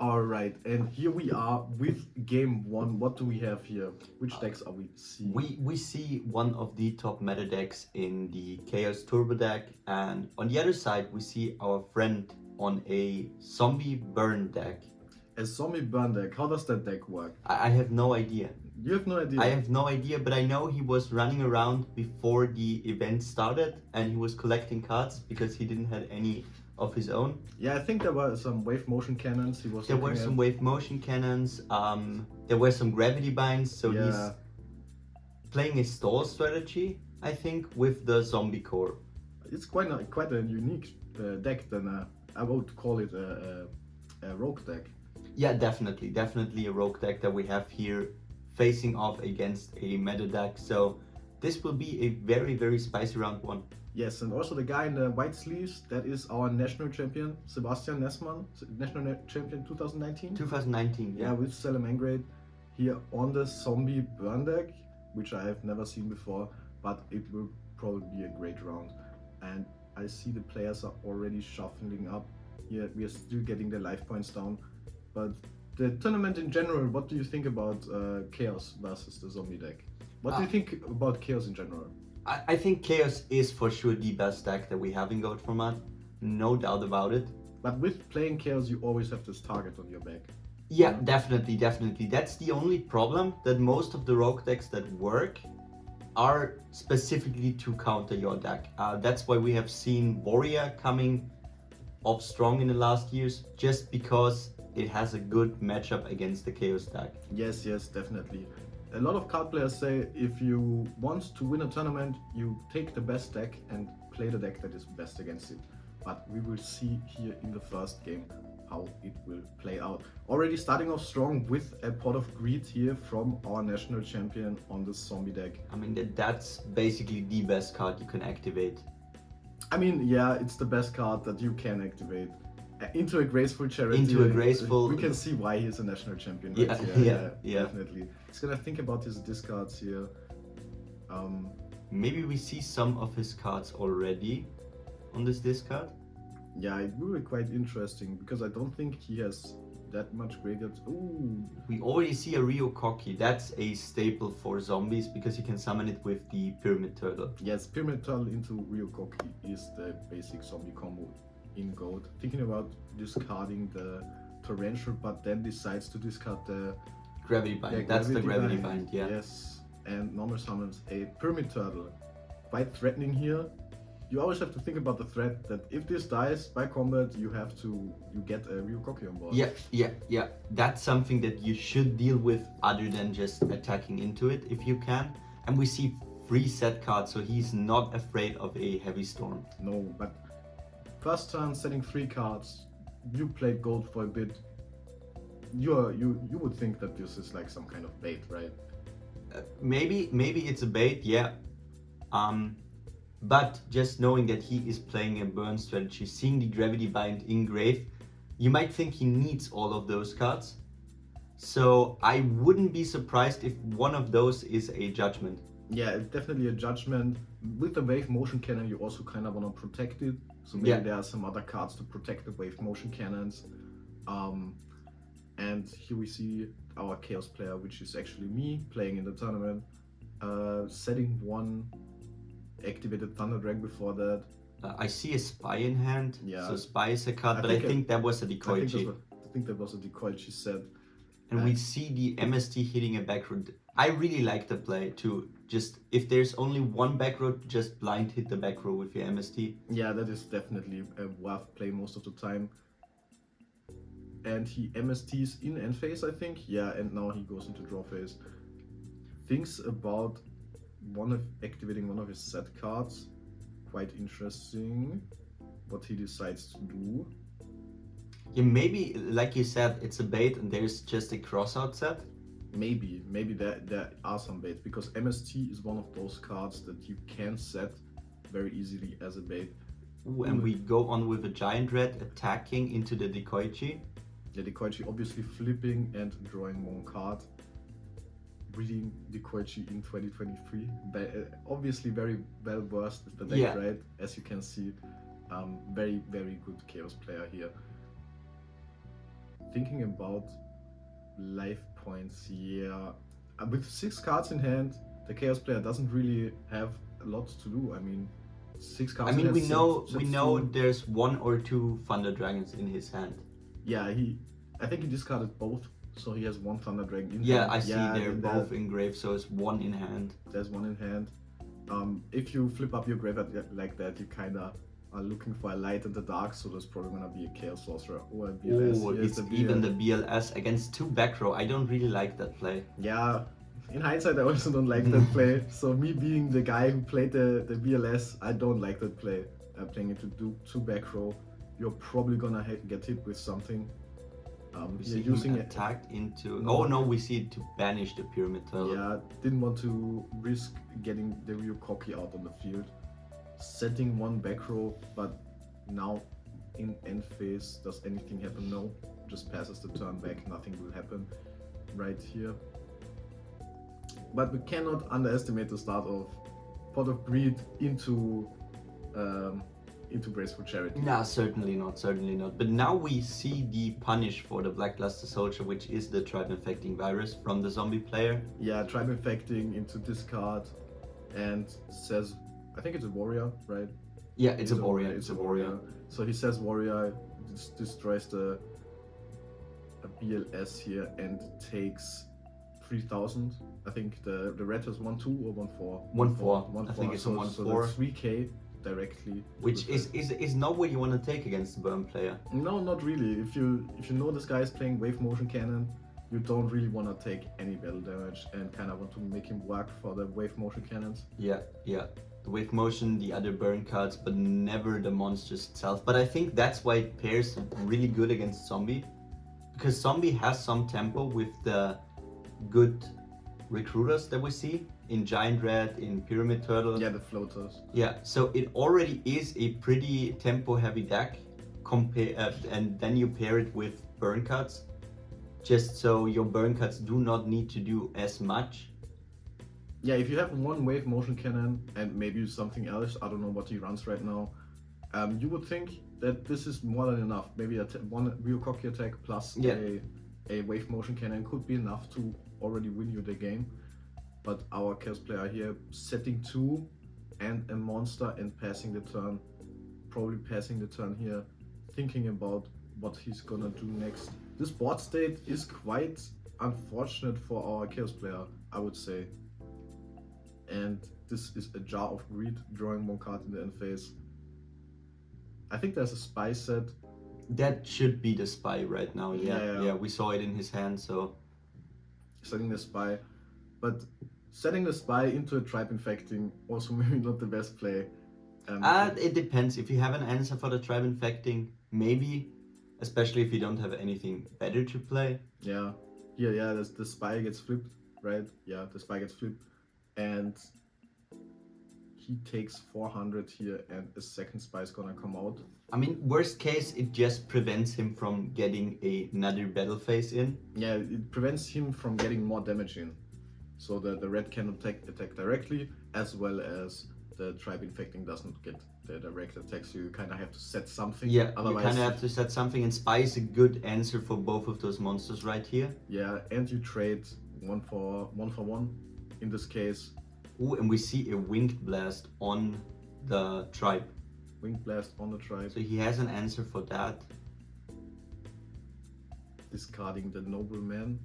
All right, and here we are with game one. What do we have here? Which decks are we seeing? We see one of the top meta decks in the Chaos Turbo deck, and on the other side we see our friend on a zombie burn deck. A zombie burn deck. How does that deck work? I have no idea. You have no idea. I have no idea, but I know he was running around before the event started and he was collecting cards because he didn't have any of his own. Yeah, I think there were some wave motion cannons. He was. There were some wave motion cannons. There were some gravity binds. So Yeah. he's playing a stall strategy, I think, with the zombie core. It's quite a unique deck. Then I would call it a rogue deck. Yeah, definitely a rogue deck that we have here facing off against a meta deck. So this will be a very spicy round one. Yes, and also the guy in the white sleeves, that is our national champion, Sebastian Nessmann, national champion 2019. 2019, Yeah, with Salamangreat here on the zombie burn deck, which I have never seen before, but it will probably be a great round. And I see the players are already shuffling up. Here we are still getting the life points down, but the tournament in general, what do you think about Chaos versus the zombie deck? What do you think about Chaos in general? I think Chaos is for sure the best deck that we have in Goat format, no doubt about it. But with playing Chaos, you always have this target on your back. Yeah, definitely. That's the only problem, that most of the rogue decks that work are specifically to counter your deck. That's why we have seen Warrior coming off strong in the last years, just because it has a good matchup against the Chaos deck. Yes, definitely. A lot of card players say if you want to win a tournament, you take the best deck and play the deck that is best against it. But we will see here in the first game how it will play out. Already starting off strong with a Pot of Greed here from our national champion on the zombie deck. I mean, that's basically the best card you can activate. I mean, yeah, it's the best card that you can activate. Into a graceful charity. Into a graceful. We can see why he's a national champion. Yeah, right? yeah. Definitely. He's gonna think about his discards here. Maybe we see some of his cards already on this discard. Yeah, it will be quite interesting because I don't think he has that much graveyard. Ooh. We already see a Rio Koki. That's a staple for zombies because you can summon it with the Pyramid Turtle. Yes, Pyramid Turtle into Rio Koki is the basic zombie combo in Goat. Thinking about discarding the Torrential, but then decides to discard the Gravity Bind. That's the Gravity Bind, yeah. Yes, and normal summons a Pyramid Turtle. Quite threatening here. You always have to think about the threat that if this dies by combat, you get a Rio Koki on board. Yeah. That's something that you should deal with other than just attacking into it if you can. And we see 3 set cards, so he's not afraid of a heavy storm. No, but first turn setting 3 cards. You played Gold for a bit. You would think that this is like some kind of bait, right? Maybe it's a bait, yeah. But just knowing that he is playing a burn strategy, seeing the Gravity Bind in grave, you might think he needs all of those cards. So I wouldn't be surprised if one of those is a Judgment. Yeah, definitely a Judgment. With the Wave Motion Cannon, you also kind of want to protect it. So maybe there are some other cards to protect the Wave Motion Cannons. And here we see our Chaos player, which is actually me, playing in the tournament. Setting 1 activated Thunder Drag before that. I see a Spy in hand, Yeah. so Spy is a card, but I think that was a decoy. I think that was a decoy, she said. And we see the MST hitting a back row. I really like the play to just, if there's only one back row, just blind hit the back row with your MST. Yeah, that is definitely a worth play most of the time. And he MSTs in end phase, I think. Yeah, and now he goes into draw phase. Thinks about activating one of his set cards. Quite interesting what he decides to do. Yeah, maybe, like you said, it's a bait and there's just a crossout set. Maybe there are some baits, because MST is one of those cards that you can set very easily as a bait. Ooh, and we go on with a Giant Red attacking into the Decoichi. The Decoichi obviously flipping and drawing one card. Reading Decoichi in 2023. Obviously very well versed with the deck, right? As you can see, very good Chaos player here. thinking about life points, yeah. With 6 cards in hand, the Chaos player doesn't really have a lot to do. I mean, 6 cards I in mean, hand. we sets know to- there's 1 or 2 Thunder Dragons in his hand. Yeah, I think he discarded both, so he has 1 Thunder Dragon in Yeah, hand. I see they're and both engraved, so it's 1 in hand. there's 1 in hand. If you flip up your graveyard like that, you kinda are looking for a light in the dark, so there's probably gonna be a Chaos Sorcerer or a BLS. Oh, Here's it's even the BLS against 2 back row. I don't really like that play. Yeah, in hindsight, I also don't like that play. So me being the guy who played the BLS, I don't like that play. Playing it to do 2 back row, you're probably gonna get hit with something. We You're see using him it. attacked into... No. Oh no, we see it to banish the Pyramid Turtle. Yeah, didn't want to risk getting the real cocky out on the field. Setting 1 back row, but now in end phase, does anything happen? No, just passes the turn back, nothing will happen right here. But we cannot underestimate the start of Pot of Greed into Brace for Charity. Nah, certainly not, certainly not. But now we see the punish for the Blackluster Soldier, which is the Tribe Infecting Virus from the zombie player. Yeah, Tribe Infecting into discard and says, I think it's a warrior, right? Yeah, it's a warrior. It's a warrior. So he says warrior, destroys a BLS here and takes 3,000. I think the red has 1-2 or 1-4. 1-4. I think it's a 1-4. So that's 3k directly. Which is not what you want to take against the burn player. No, not really. If you know this guy is playing wave motion cannon, you don't really want to take any battle damage and kind of want to make him work for the wave motion cannons. Yeah. The wave motion, the other burn cards, but never the monsters itself. But I think that's why it pairs really good against zombie, because zombie has some tempo with the good recruiters that we see in Giant Red, in Pyramid Turtle. Yeah, the floaters. Yeah, so it already is a pretty tempo heavy deck, and then you pair it with burn cards, just so your burn cards do not need to do as much. Yeah, if you have 1 wave motion cannon and maybe something else, I don't know what he runs right now, you would think that this is more than enough. Maybe 1 real cocky attack plus a wave motion cannon could be enough to already win you the game. But our Chaos player here setting 2 and a monster and passing the turn, probably passing the turn here, thinking about what he's gonna do next. This board state is quite unfortunate for our Chaos player, I would say. And this is a Jar of Greed, drawing 1 card in the end phase. I think there's a spy set. That should be the spy right now. Yeah, we saw it in his hand, so... Setting the spy. But setting the spy into a Tribe Infecting, also maybe not the best play. It depends. If you have an answer for the Tribe Infecting, maybe. Especially if you don't have anything better to play. Yeah. Here, yeah, the spy gets flipped, right? Yeah, the spy gets flipped. And he takes 400 here and a second spy is gonna come out. I mean, worst case, it just prevents him from getting another battle phase in. Yeah, it prevents him from getting more damage in. So the red can attack directly, as well as the Tribe Infecting doesn't get the direct attack, so you kind of have to set something. Yeah, otherwise, you kind of have to set something, and Spy is a good answer for both of those monsters right here. Yeah, and you trade 1 for 1 in this case. Ooh, and we see a Winged Blast on the Tribe. Winged Blast on the Tribe. So he has an answer for that. Discarding the Nobleman.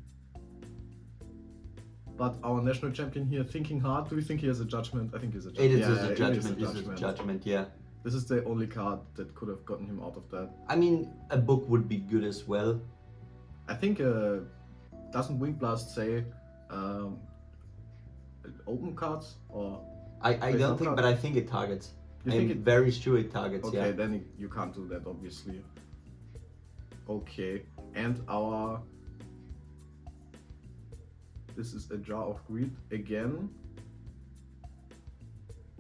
But our national champion here thinking hard. Do we think he has a judgment? I think he's a judgment. It is a judgment. It is a judgment, yeah. This is the only card that could have gotten him out of that. I mean, a book would be good as well. I think, doesn't Winged Blast say open cards? Or I don't think, but I think it targets. I'm very sure it targets, okay, yeah. then you can't do that, obviously. Okay, and our... This is a Jar of Greed again.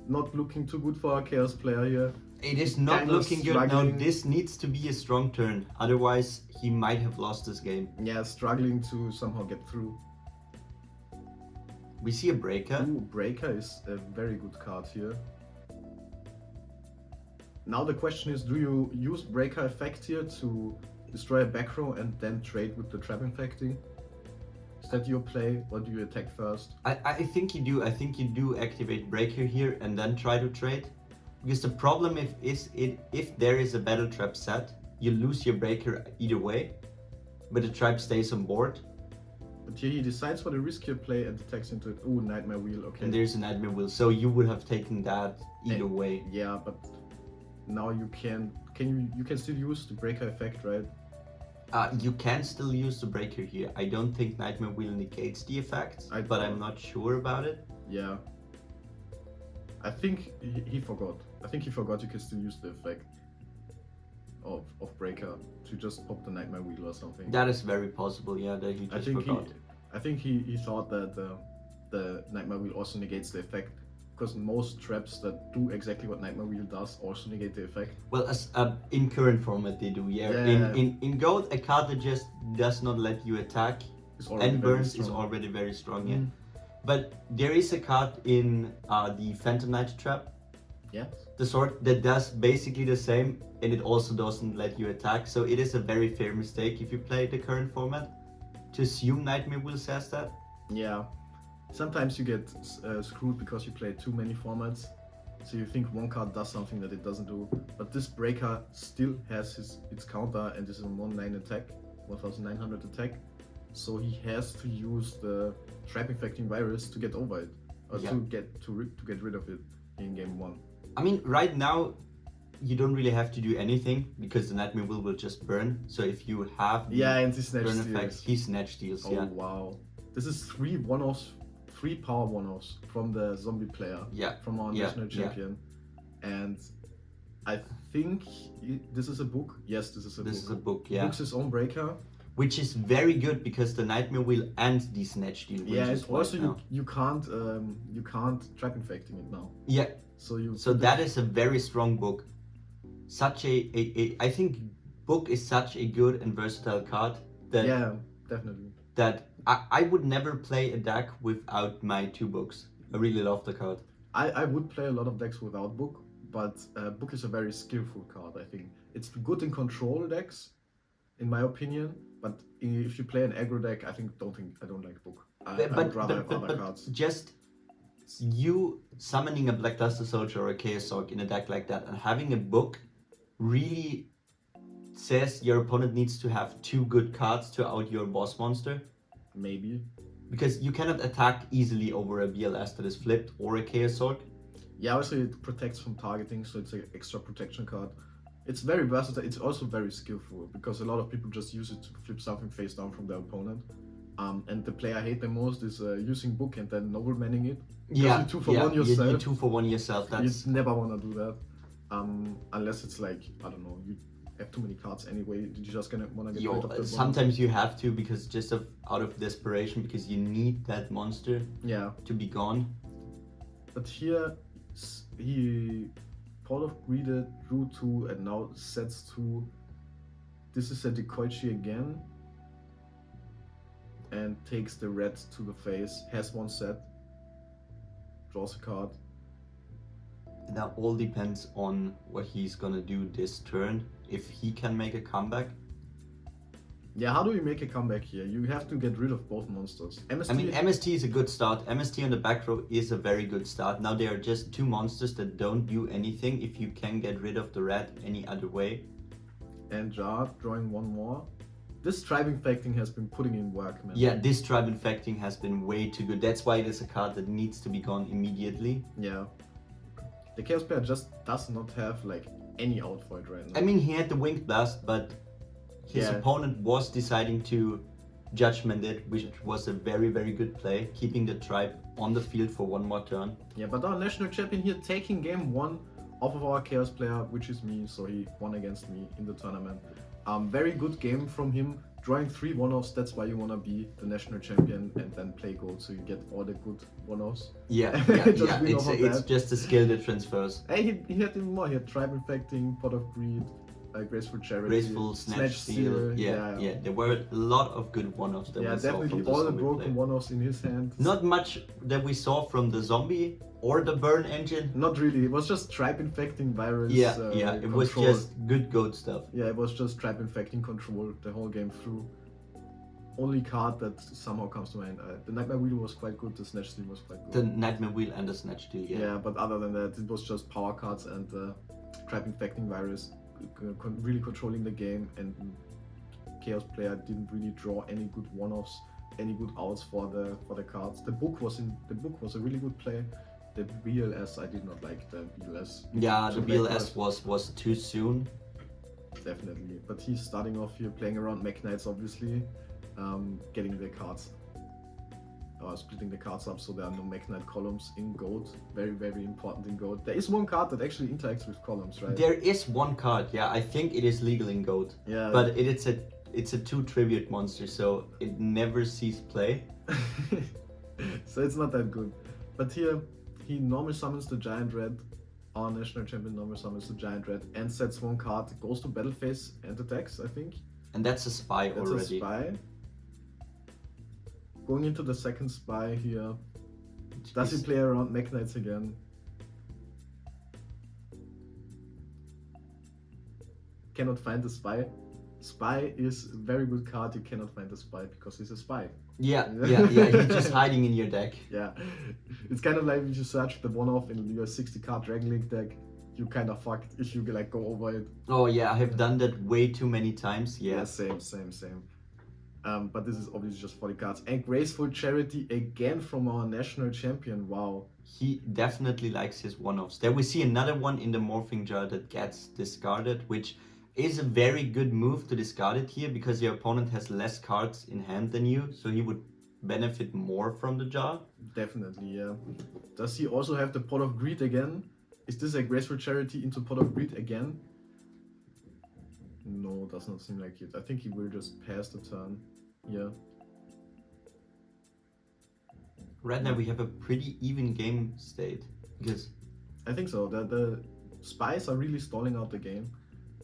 Not looking too good for our Chaos player here. It is not Kind of looking good. No, struggling. this needs to be a strong turn. Otherwise, he might have lost this game. Yeah, struggling to somehow get through. We see a Breaker. Ooh, Breaker is a very good card here. Now the question is, do you use Breaker effect here to destroy a back row and then trade with the trap infecting? Is that your play, or do you attack first? I think you do. I think you do activate breaker here and then try to trade. Because the problem if there is a battle trap set, you lose your breaker either way, but the trap stays on board. But here he decides for the riskier play and attacks into it. Oh, Nightmare Wheel, okay. And there's a nightmare wheel, so you would have taken that either way. Yeah, but now you can still use the breaker effect, right? You can still use the breaker here. I don't think nightmare wheel negates the effects, but I'm not sure about it. Yeah. I think he forgot. I think he forgot you can still use the effect of breaker to just pop the nightmare wheel or something. That is very possible, yeah, that he just forgot. I think he thought that the nightmare wheel also negates the effect, because most traps that do exactly what nightmare wheel does also negate the effect. Well, as in current format they do, yeah. In gold, a card that just does not let you attack and burns is already very strong, yeah. But there is a card in the Phantom Knight trap, yes, the sword, that does basically the same, and it also doesn't let you attack. So it is a very fair mistake if you play the current format to assume Nightmare Wheel says that. Yeah. Sometimes you get screwed because you play too many formats, so you think one card does something that it doesn't do. But this breaker still has its counter, and this is a 1/9 attack, 1900 attack. So he has to use the trap infecting virus to get over it, or to get rid of it in game 1. I mean, right now you don't really have to do anything because the Nightmare Wheel will just burn. So if you have the and he snatch burn steals. effect, he snatch steals. Oh wow, this is 3 one-offs, 3 power one-offs from the zombie player. Yeah. From our national champion, and I think this is a book. Yes, this is a book. This is a book. Yeah. Book's his own breaker. Which is very good because the Nightmare Wheel and the snatch steal. Yeah, it's also you can't trap infecting it now. Yeah. So that is a very strong book. Such I think book is such a good and versatile card that definitely. That I would never play a deck without my 2 books. I really love the card. I would play a lot of decks without book, but book is a very skillful card. I think it's good in control decks, in my opinion. But if you play an aggro deck, I don't like book. I would rather have other cards. Just you summoning a Blackluster Soldier or a Chaos Orc in a deck like that and having a book really says your opponent needs to have 2 good cards to out your boss monster. Maybe. Because you cannot attack easily over a BLS that is flipped or a Chaos Orc. Yeah, also it protects from targeting, so it's an extra protection card. It's very versatile. It's also very skillful because a lot of people just use it to flip something face down from their opponent. And the play I hate the most is using book and then noble manning it. Yeah, you 2 for 1 yourself. You 2 for 1 yourself. You never want to do that, unless it's like, I don't know, you have too many cards anyway. You just gonna want to get rid of the sometimes you have to, because just out of desperation, because you need that monster to be gone. But here he Pot of Greed drew 2 and now sets 2. This is a Dekoichi again, and takes the red to the face, has 1 set, draws a card. That all depends on what he's gonna do this turn, if he can make a comeback. Yeah, how do you make a comeback here? You have to get rid of both monsters. MST... I mean, MST is a good start. MST on the back row is a very good start. Now there are just 2 monsters that don't do anything if you can get rid of the red any other way. And Jar drawing 1 more. This Tribe Infecting has been putting in work, man. Yeah, this Tribe Infecting has been way too good. That's why it is a card that needs to be gone immediately. Yeah. The Chaos player just does not have like any out for it right now. I mean, he had the Winged Blast, but his opponent was deciding to Judgment it, which was a very, very good play, keeping the tribe on the field for 1 more turn. Yeah, but our national champion here taking game 1 off of our Chaos player, which is me, so he won against me in the tournament. Very good game from him, drawing 3 one-offs. That's why you want to be the national champion and then play gold, so you get all the good one-offs. Yeah. It's just a skill that transfers. Hey, he had even more. He had Tribe Infecting, Pot of Greed, Graceful Charity, Graceful, Snatch Steal. Yeah. There were a lot of good one-offs that we saw definitely from the all the zombie broken play. one-offs in his hand. Not much that we saw from the zombie or the burn engine. Not really. It was just tribe infecting virus. It was control. just good goat stuff. Yeah, it was just tribe infecting control the whole game through. Only card that somehow comes to mind. The Nightmare Wheel was quite good. The Snatch Steal was quite good. The Nightmare Wheel and the Snatch Steal. Yeah, but other than that, it was just power cards and tribe infecting virus really controlling the game, and Chaos player didn't really draw any good one-offs, any good outs for the cards. The book was a really good play. The BLS, I did not like the BLS. Yeah, the BLS was too soon. Definitely, but he's starting off here playing around Mech Knights, obviously, getting the cards, splitting the cards up so there are no Mech Knight columns in Gold. Very, very important in Gold. There is one card that actually interacts with columns, right? There is one card, yeah. I think it is legal in Gold. Yeah. But it's a 2 tribute monster, so it never sees play. So it's not that good. But here, he normally summons the Giant Red. Our national champion normally summons the Giant Red and sets one card, goes to battle phase and attacks, I think. And that's a spy That's already. a spy. Going into the second spy here. Does he play around Mech Knights again? Cannot find the spy. Spy is a very good card. You cannot find the spy because he's a spy. Yeah. He's just hiding in your deck. Yeah, it's kind of like if you search the one-off in your 60 card Dragon Link deck, you kind of fucked if you like go over it. Oh yeah, I have done that way too many times. Yeah, same. But this is obviously just for the cards. And Graceful Charity again from our national champion. Wow. He definitely likes his one-offs. There we see another one in the Morphing Jar that gets discarded, which is a very good move to discard it here because your opponent has less cards in hand than you, so he would benefit more from the jar. Definitely, yeah. Does he also have the Pot of Greed again? Is this a Graceful Charity into Pot of Greed again? No, does not seem like it. I think he will just pass the turn. Yeah. Right now we have a pretty even game state because I think so. The spies are really stalling out the game.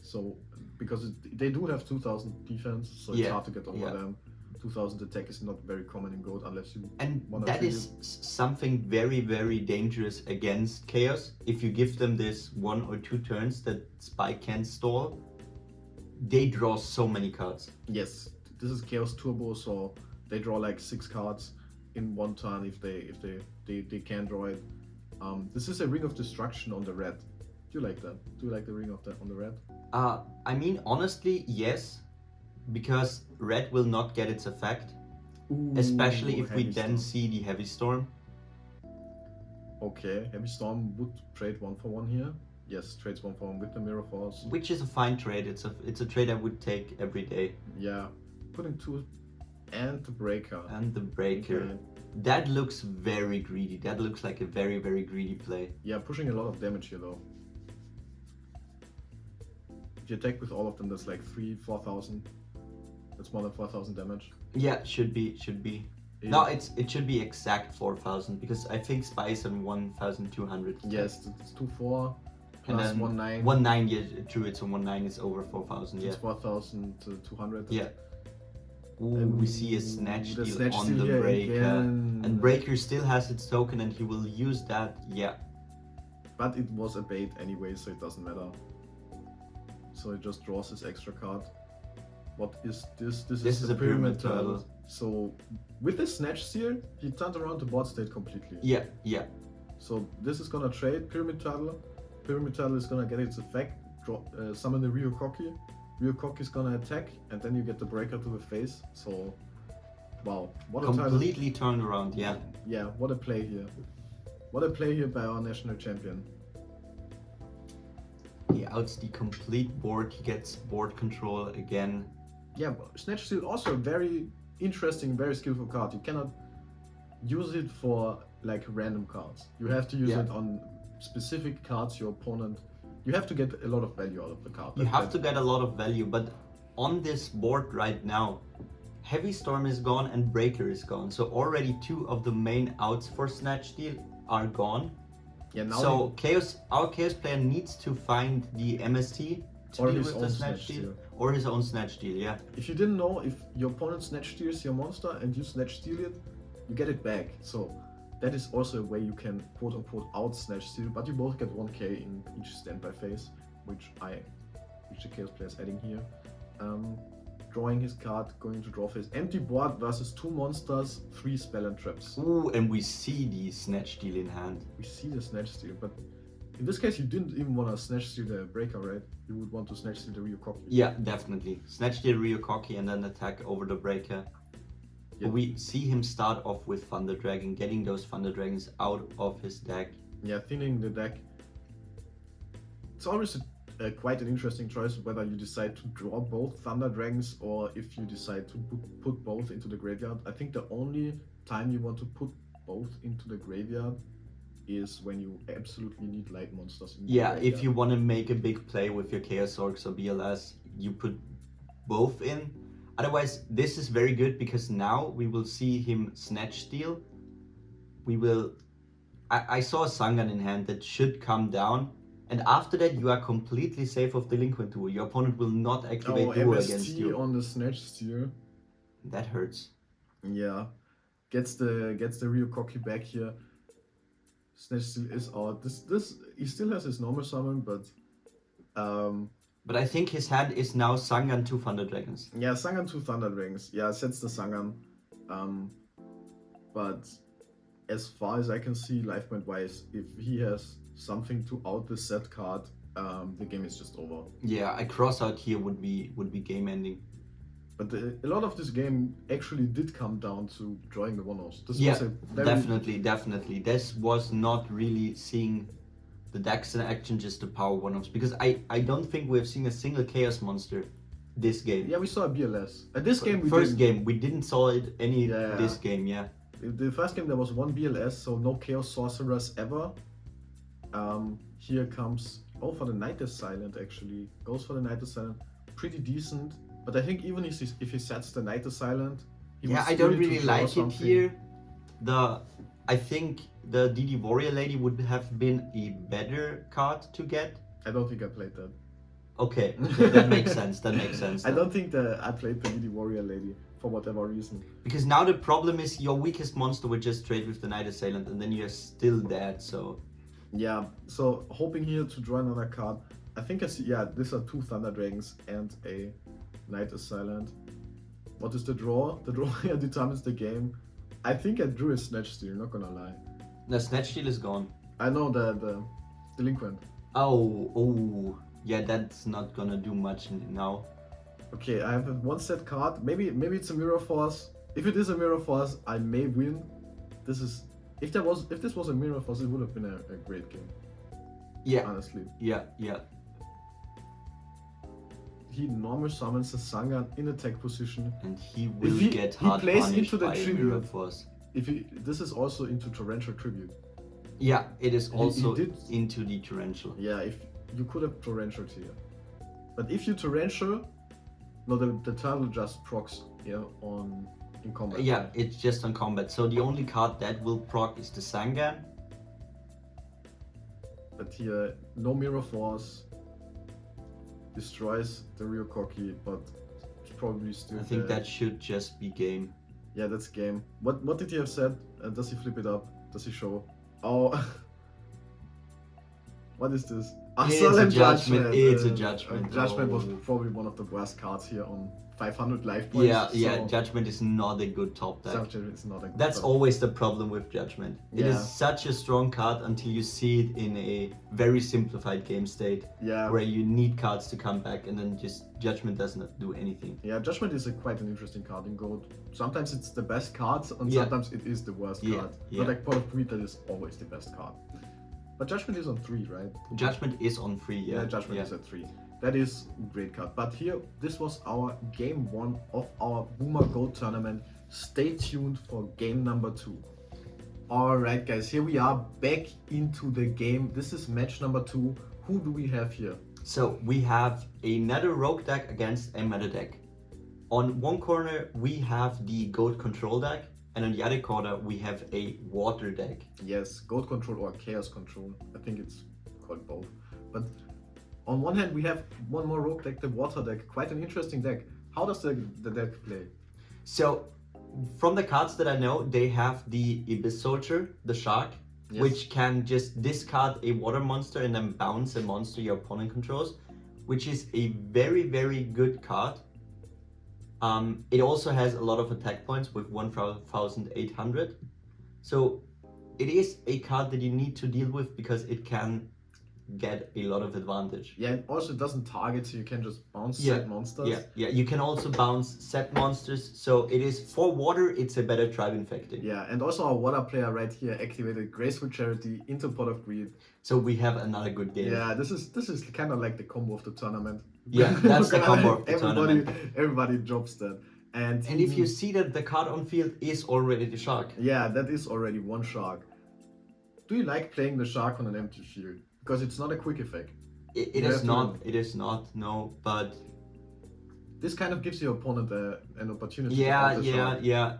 So because they do have 2000 defense, so it's hard to get over them. 2000 attack is not very common in Gold unless you that is something very, very dangerous against Chaos. If you give them this 1 or 2 turns that Spy can stall, they draw so many cards. Yes, this is Chaos Turbo, so they draw like 6 cards in one turn if they can draw it. This is a Ring of Destruction on the red. Do you like that? Do you like the Ring of on the red? I mean, honestly, yes, because red will not get its effect, especially if we then see the Heavy Storm. Okay, Heavy Storm would trade 1 for 1 here. Yes, trades 1 for 1 with the Mirror Force. Which is a fine trade. It's a trade I would take every day. Yeah, putting 2 and the Breaker. And the Breaker. Okay. That looks very greedy. That looks like a very, very greedy play. Yeah, pushing a lot of damage here though. If you attack with all of them, that's like 4,000. That's more than 4,000 damage. Yeah, should be. Yeah. No, it should be exact 4,000 because I think Spy is on 1,200. Yes, it's 2/4 and plus then 1/9. 1/9, yeah, true. It's a 1/9. It's over 4,000. Yeah. It's 4,200. Yeah. Ooh, we see a Snatch Steal on the here Breaker, again. and Breaker still has its token, and he will use that. Yeah. But it was a bait anyway, so it doesn't matter. So it just draws this extra card. What is this? This is a Pyramid Turtle. So with the Snatch Steal, he turned around the board state completely. Yeah. So this is gonna trade Pyramid Turtle. Pyramid Turtle is gonna get its effect. Summon the Rio Koki. Rio Koki is gonna attack, and then you get the Breaker to the face. So, wow, what a completely turned around. Yeah. Yeah, what a play here. What a play here by our national champion. He outs the complete board. He gets board control again. Yeah, but Snatch Steal also a very interesting, very skillful card. You cannot use it for like random cards. You have to use it on specific cards your opponent. You have to get a lot of value out of the card. You have to get a lot of value, but on this board right now, Heavy Storm is gone and Breaker is gone. So already 2 of the main outs for Snatch Steal are gone. Yeah, now so our Chaos player needs to find the MST to Or deal his with own the snatch snatch steal. steal. Or his own snatch steal, yeah. If you didn't know, if your opponent snatch steals your monster and you snatch steal it, you get it back. So that is also a way you can quote unquote out snatch steal, but you both get 1k in each standby phase, which the Chaos player is adding here. Drawing his card, going to draw phase. Empty board versus 2 monsters, 3 spell and traps. Ooh, and we see the snatch steal in hand. We see the snatch steal, but in this case you didn't even want to snatch steal the breaker, right? You would want to snatch steal the Ryukoki. Yeah, definitely. Snatch steal Ryukoki and then attack over the breaker. Yeah. We see him start off with Thunder Dragon, getting those Thunder Dragons out of his deck. Yeah, thinning the deck. It's always quite an interesting choice whether you decide to draw both Thunder Dragons or if you decide to put both into the graveyard. I think the only time you want to put both into the graveyard is when you absolutely need light monsters in the graveyard. If you want to make a big play with your Chaos Orcs or BLS, you put both in. Otherwise, this is very good because now we will see him snatch steal. I saw a Sangan in hand that should come down. And after that, you are completely safe of Delinquent Duel. Your opponent will not activate Duel against you. on the snatch steal. That hurts. Yeah, gets the Ryukoki back here. Snatch steal is out. This he still has his normal summon, but I think his hand is now Sangan 2 Thunder Dragons. yeah, Sangan 2 Thunder Dragons. Yeah, sets the Sangan. But as far as I can see, life point wise, if he has something to out the set card, the game is just over. Yeah, a cross out here would be game ending. But a lot of this game actually did come down to drawing the 1-offs. Definitely. This was not really seeing the decks in action, just the power 1-offs. Because I don't think we've seen a single Chaos monster this game. Yeah, we saw a BLS. This game we didn't saw it this game, yeah. The first game there was 1 BLS, so no Chaos Sorcerers ever. Here comes, for the Night is Silent actually. Goes for the Night is Silent. Pretty decent, but I think even if he sets the Night is Silent, I don't really like it here. I think the DD Warrior Lady would have been a better card to get. I don't think I played that. Okay, that makes sense. I don't think I played the DD Warrior Lady for whatever reason. Because now the problem is your weakest monster would just trade with the Night Assailant and then you're still dead, so... Yeah, so hoping here to draw another card. I think I see, these are 2 Thunder Dragons and a Night Assailant. What is the draw? The draw here determines the game. I think I drew a Snatch Steal, not gonna lie. The Snatch Steal is gone. I know the Delinquent. Oh, yeah, that's not gonna do much now. Okay, I have a 1 set card. Maybe it's a Mirror Force. If it is a Mirror Force, I may win. If this was a Mirror Force, it would have been a great game. Yeah. Honestly. Yeah. He normal summons a Sangan in attack position. And he will get hard punished into the by tribute. Mirror Force. This is also into Torrential Tribute. Yeah, it is also into the Torrential. Yeah, if you could have Torrential here. But if you Torrential, no, the turtle just procs in combat. Yeah, it's just on combat. So the only card that will proc is the Sangan. But here, no Mirror Force. Destroys the Ryukoki, but it's probably still. I think that should just be game. Yeah, that's game. What did he have said? Does he flip it up? Does he show? Oh. What is this? It's a judgment. It's a judgment. Judgment was probably one of the worst cards here on 500 life points. Yeah, Judgment is not a good top deck. Judgment is not a good That's top. Always the problem with Judgment. It is such a strong card until you see it in a very simplified game state. Yeah. Where you need cards to come back and then just Judgment does not do anything. Yeah, Judgment is quite an interesting card in Gold. Sometimes it's the best card and sometimes it is the worst card. But like Pot of Greed, that is always the best card. But Judgment is on 3, right? Judgment is on 3, yeah. Judgment is at 3. That is a great card. But here, this was our game 1 of our Boomer Gold tournament. Stay tuned for game number 2. Alright guys, here we are back into the game. This is match number 2. Who do we have here? So we have another rogue deck against a meta deck. On one corner we have the goat control deck, and on the other corner we have a water deck. Yes, goat control or chaos control. I think it's called both. But On one hand, we have one more rogue deck, the water deck. Quite an interesting deck. How does the deck play? So, from the cards that I know, they have the Abyss Soldier, the Shark, Yes. which can just discard a water monster and then bounce a monster your opponent controls, which is a very, very good card. It also has a lot of attack points with 1,800. So it is a card that you need to deal with because it can get a lot of advantage. Yeah, and also it doesn't target, so you can just bounce Yeah, set monsters. Yeah, you can also bounce set monsters. So it is for water, it's a better tribe infecting. Yeah, and also our water player right here activated Graceful Charity into Pot of Greed. So we have another good game. Yeah, this is kind of like the combo of the tournament. Yeah, that's the combo of the tournament. Everybody drops that. And if you see that the card on field is already the Shark. Yeah, that is already one Shark. Do you like playing the Shark on an empty field? Because it's not a quick effect. It is not. It is not. No, but this kind of gives your opponent an opportunity. Yeah, to Shark. yeah.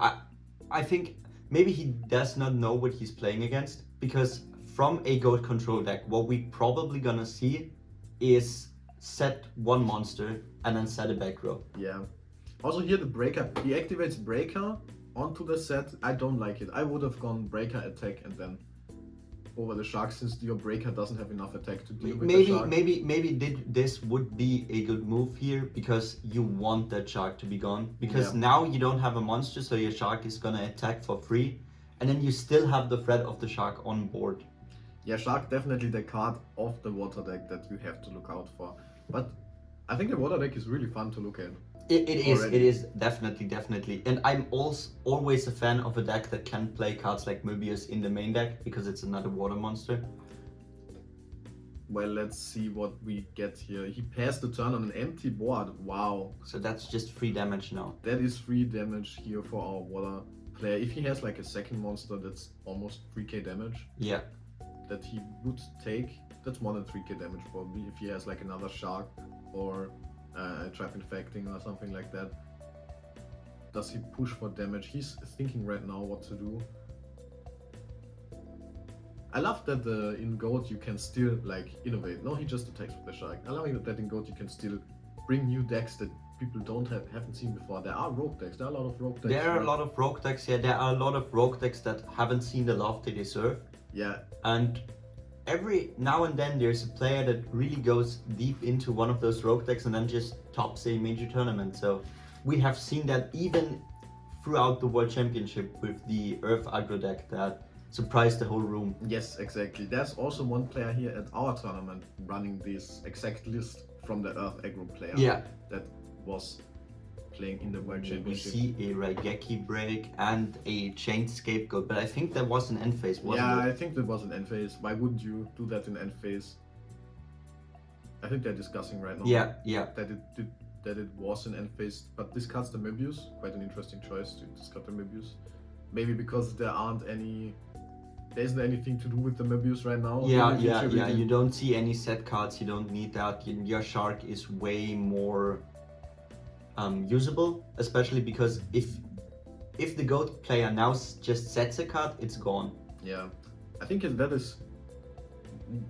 I think maybe he does not know what he's playing against, because from a goat control deck, what we probably gonna see is set one monster and then set a back row. Yeah. Also here the breaker. He activates breaker onto the set. I don't like it. I would have gone breaker attack and then over the Shark, since your breaker doesn't have enough attack to deal with the Shark. Maybe this would be a good move here, because you want that Shark to be gone. Because now you don't have a monster, so your Shark is gonna attack for free, and then you still have the threat of the Shark on board. Yeah, Shark definitely the card of the water deck that you have to look out for. But I think the water deck is really fun to look at. It is definitely. And I'm also always a fan of a deck that can play cards like Möbius in the main deck, because it's another water monster. Well, let's see what we get here. He passed the turn on an empty board. Wow. So that's just 3 damage now. That is 3 damage here for our water player. If he has like a second monster, that's almost 3k damage. Yeah. That he would take. That's more than 3k damage probably. If he has like another Shark or trap infecting or something like that. Does he push for damage? He's thinking right now what to do. I love that in Goat you can still like innovate. No, he just attacks with the Shark. I love that in Goat you can still bring new decks that people haven't seen before. There are rogue decks. There are a lot of rogue decks. There are a lot of rogue decks. Yeah, there are a lot of rogue decks that haven't seen the love they deserve. Yeah. And every now and then there's a player that really goes deep into one of those rogue decks and then just tops a major tournament. So we have seen that even throughout the World Championship with the Earth aggro deck that surprised the whole room. Yes, exactly. There's also one player here at our tournament running this exact list from the Earth aggro player. Yeah. That was playing in the World Championship. We see a Raigeki break and a chained scapegoat, but I think that was an end phase, wasn't it? Yeah, I think that was an end phase. Why wouldn't you do that in end phase? I think they're discussing right now. Yeah. That it was an end phase, but discards the Möbius. Quite an interesting choice to discard the Möbius. Maybe because there isn't anything to do with the Möbius right now. Yeah. You don't see any set cards. You don't need that. Your Shark is way more usable, especially because if the goat player now just sets a card, it's gone. Yeah, I think that is.